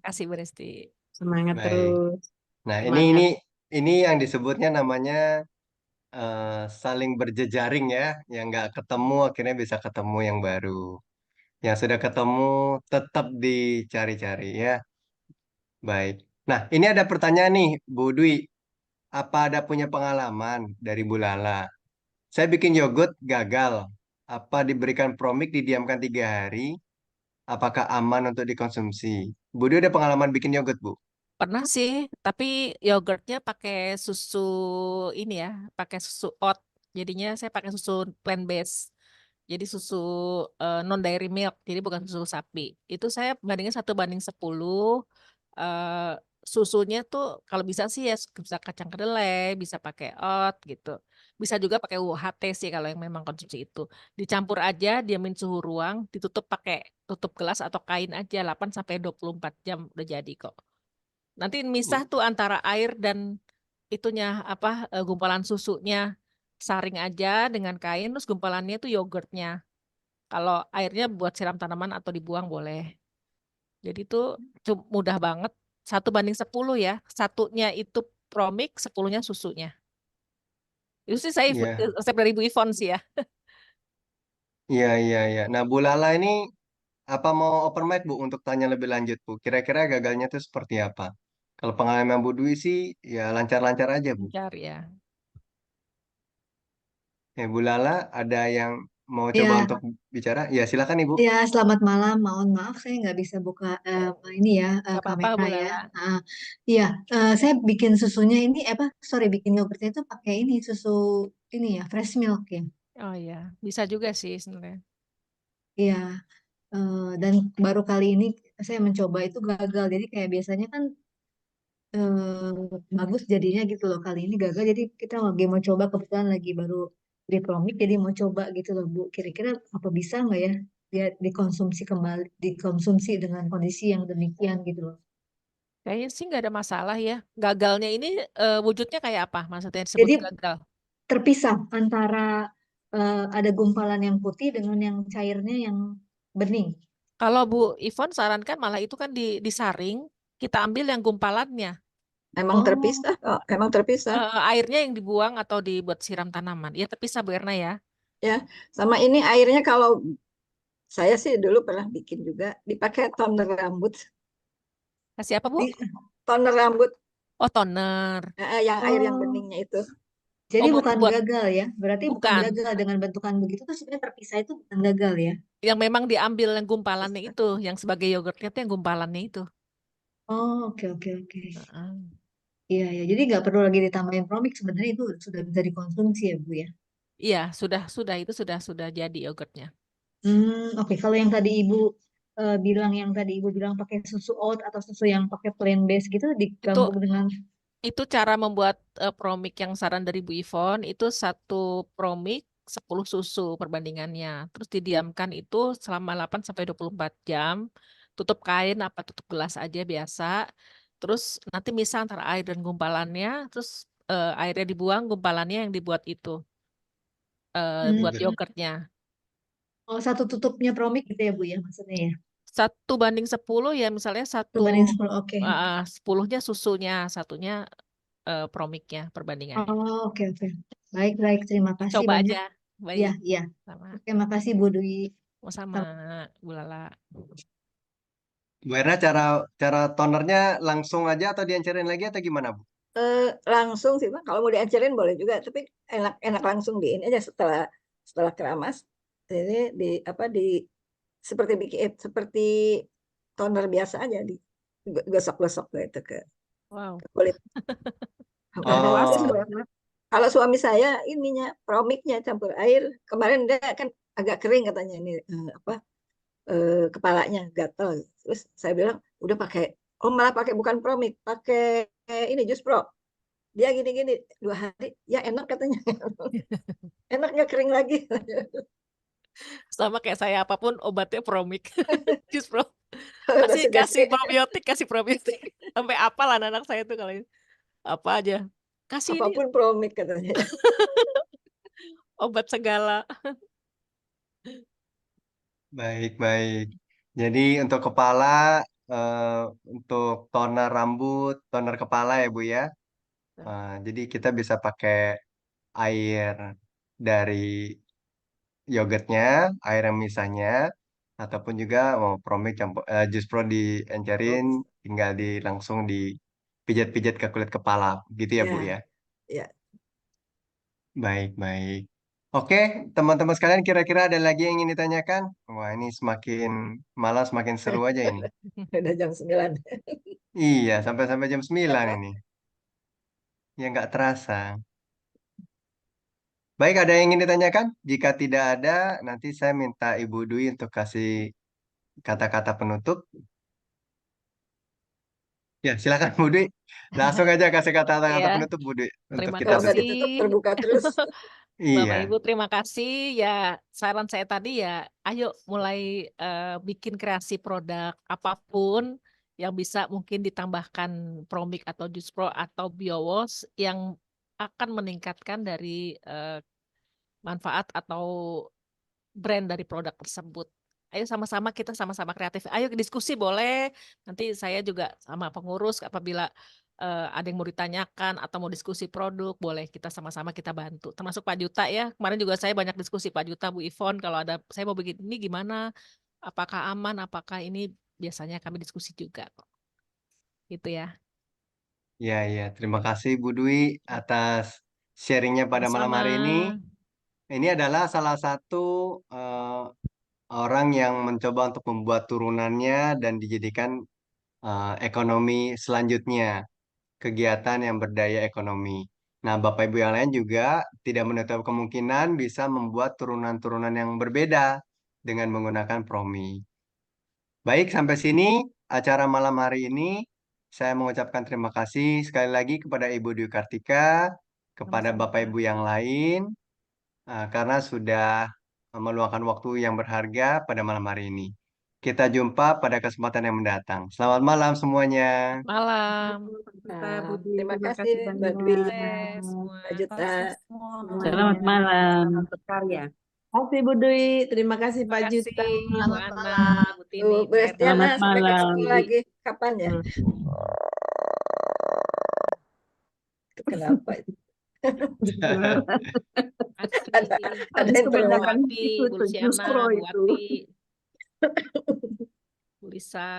Kasih, Bu Resti. Semangat Baik. terus. Nah, Semangat. ini yang disebutnya namanya saling berjejaring ya, yang nggak ketemu akhirnya bisa ketemu yang baru. Yang sudah ketemu tetap dicari-cari ya. Baik. Nah, ini ada pertanyaan nih, Bu Dwi. Apa ada punya pengalaman dari Bu Lala? Saya bikin yogurt gagal. Apa diberikan promik didiamkan 3 hari? Apakah aman untuk dikonsumsi? Bu Dwi ada pengalaman bikin yogurt, Bu? Pernah sih, tapi yogurtnya pakai susu ini ya, pakai susu oat. Jadinya saya pakai susu plant based. Jadi susu non dairy milk, jadi bukan susu sapi. Itu saya bandingin 1:10. eh, Susunya tuh kalau bisa sih ya bisa kacang kedelai, bisa pakai oat gitu. Bisa juga pakai UHT sih kalau yang memang konsumsi itu. Dicampur aja, diamin suhu ruang, ditutup pakai tutup gelas atau kain aja 8 sampai 24 jam udah jadi kok. Nanti misah tuh antara air dan itunya apa gumpalan susunya. Saring aja dengan kain, terus gumpalannya tuh yogurtnya. Kalau airnya buat siram tanaman atau dibuang boleh. Jadi itu mudah banget. 1:10 ya. Satunya itu promik, 10-nya susunya. Itu sih saya Iya, resep dari Bu Ivon sih ya. iya, iya, iya. Nah, Bu Lala ini apa mau open mic, Bu, untuk tanya lebih lanjut, Bu? Kira-kira gagalnya itu seperti apa? Kalau pengalaman Bu Dwi sih, ya lancar-lancar aja, Bu. Cari ya. Ya, Bu Lala, ada yang mau coba Ya, untuk bicara? Ya, silakan, Ibu. ya, selamat malam. Mohon maaf, saya nggak bisa buka ini ya Gak apa-apa kamera Bu ya. Lala. Iya, saya bikin susunya ini apa? Sorry, bikin yogurtnya itu pakai ini susu ini ya, fresh milk ya. Oh iya, bisa juga sih sebenarnya. Iya, dan baru kali ini saya mencoba itu gagal. Jadi kayak biasanya kan bagus jadinya gitu loh. Kali ini gagal. Jadi kita lagi mau coba kebetulan lagi baru di Promik, jadi mau coba gitu loh Bu. Kira-kira apa bisa nggak ya dia dikonsumsi kembali, dikonsumsi dengan kondisi yang demikian gitu loh. Kayaknya sih nggak ada masalah ya. Gagalnya ini wujudnya kayak apa? Maksudnya disebut Jadi gagal. terpisah antara ada gumpalan yang putih dengan yang cairnya yang bening. Kalau Bu Ivon sarankan malah itu kan disaring, kita ambil yang gumpalannya. Emang Oh, terpisah kok, emang terpisah. Airnya yang dibuang atau dibuat siram tanaman. Ya terpisah Bu Erna ya. Ya, sama ini airnya kalau saya sih dulu pernah bikin juga dipakai toner rambut, Kasih apa Bu? toner rambut, Oh toner. yang air yang oh, beningnya itu. jadi Oh bukan buat gagal ya? Berarti bukan bukan. gagal dengan bentukan begitu tuh sebenarnya terpisah itu bukan gagal ya? Yang memang diambil yang gumpalannya itu, yang sebagai yogurtnya itu yang gumpalannya itu. Oh, oke oke oke. Heeh. Iya ya. Jadi nggak perlu lagi ditambahin promik sebenarnya itu sudah bisa dikonsumsi ya Bu ya. Iya, sudah itu sudah jadi yogurtnya. Oke. Kalau yang tadi Ibu bilang yang tadi Ibu bilang pakai susu oat atau susu yang pakai plain base gitu Itu digabung dengan itu cara membuat promik yang saran dari Bu Ivon itu 1 promik 10 susu perbandingannya. Terus didiamkan itu selama 8 sampai 24 jam. Tutup kain apa tutup gelas aja biasa. Terus nanti misah antara air dan gumpalannya, terus airnya dibuang, gumpalannya yang dibuat itu buat Yogurt. yogurtnya. satu tutupnya promik gitu ya Bu ya maksudnya ya. 1 banding 10 ya misalnya 1 banding 10. Oke. 10-nya susunya, 1-nya promiknya perbandingannya. Oh, oke oke. Baik baik. Terima kasih Coba banyak. aja. Iya Baik, iya. sama. Oke, makasih Bu Dwi. Sama Bu Lala. Bu Erna, cara tonernya langsung aja atau diencerin lagi atau gimana, Bu? Langsung sih Bang, kalau mau diencerin boleh juga, tapi enak langsung di ini aja setelah keramas. Ini di apa di seperti bikin seperti toner biasa aja gosok-gosok gitu Wow. ke kulit. Terus Oh, kalau suami saya ininya promiknya campur air. Kemarin dia kan agak kering katanya ini kepalanya gatal. Terus saya bilang udah pakai, oh malah pakai bukan promik, pakai ini jus pro. Dia gini-gini 2 hari, ya enak katanya. Enak nggak kering lagi. Sama kayak saya apapun obatnya promik. Jus pro. Udah Kasih sugesti. kasih probiotik. Sampai apal anak-anak saya tuh kalau ini. Apa aja. Kasih ini Apapun promik katanya. obat segala. baik. Jadi untuk kepala, eh, untuk toner rambut, toner kepala ya Bu ya. Jadi kita bisa pakai air dari yogurtnya, air yang misalnya, ataupun juga mau promik campur jus pro diencerin, tinggal langsung dipijat-pijat ke kulit kepala, gitu ya Bu ya. Ya, ya. Baik. Oke, teman-teman sekalian, kira-kira ada lagi yang ingin ditanyakan? Wah, ini semakin malam semakin seru aja ini. Udah jam 9. Iya, sampai jam 9 ini. Ya nggak terasa. Baik, ada yang ingin ditanyakan? Jika tidak ada, nanti saya minta Ibu Dwi untuk kasih kata-kata penutup. Ya, silakan Bu Dwi. Langsung aja kasih kata-kata Ya, penutup Bu Dwi untuk terima kita Kalau nggak tutup. kasih. ditutup terbuka terus. Bapak Iya, Ibu terima kasih ya, saran saya tadi ya, ayo mulai bikin kreasi produk apapun yang bisa mungkin ditambahkan Promik atau Jus Pro atau BioWash yang akan meningkatkan dari manfaat atau brand dari produk tersebut. Ayo sama-sama kita sama-sama kreatif. Ayo diskusi boleh. Nanti saya juga sama pengurus apabila ada yang mau ditanyakan atau mau diskusi produk, boleh kita sama-sama kita bantu. Termasuk Pak Juta ya. Kemarin juga saya banyak diskusi Pak Juta, Bu Ivon. Kalau ada saya mau bikin ini gimana? Apakah aman? Apakah ini biasanya kami diskusi juga kok. Gitu ya. iya. Terima kasih Bu Dwi atas sharingnya pada malam Sama-sama. hari ini. Ini adalah salah satu eh, orang yang mencoba untuk membuat turunannya dan dijadikan ekonomi selanjutnya, kegiatan yang berdaya ekonomi. Nah, Bapak Ibu yang lain juga tidak menutup kemungkinan bisa membuat turunan-turunan yang berbeda dengan menggunakan Promi. Baik, sampai sini acara malam hari ini. Saya mengucapkan terima kasih sekali lagi kepada Ibu Dwi Kartika, kepada Sama-sama. Bapak Ibu yang lain, karena sudah meluangkan waktu yang berharga pada malam hari ini. Kita jumpa pada kesempatan yang mendatang. Selamat malam semuanya. Malam. Terima kasih Mbak banyak. Dwi, Sukses semua. Mbak Juta. Selamat malam. Selamat berkarya. Terima kasih Bu Dwi, terima kasih Terima Pak Juta. kasih Bu Selamat Ana, malam. Bu Tini, Bu Bu Erna. Restiana, Selamat sampai ketemu malam. lagi. Kapan ya? Itu kenapa itu? Ada Habis yang terlalu. kebanyakan Bu Api, itu Bu tuh, Luciana, justru Bu itu. Wati, Bu Lisa.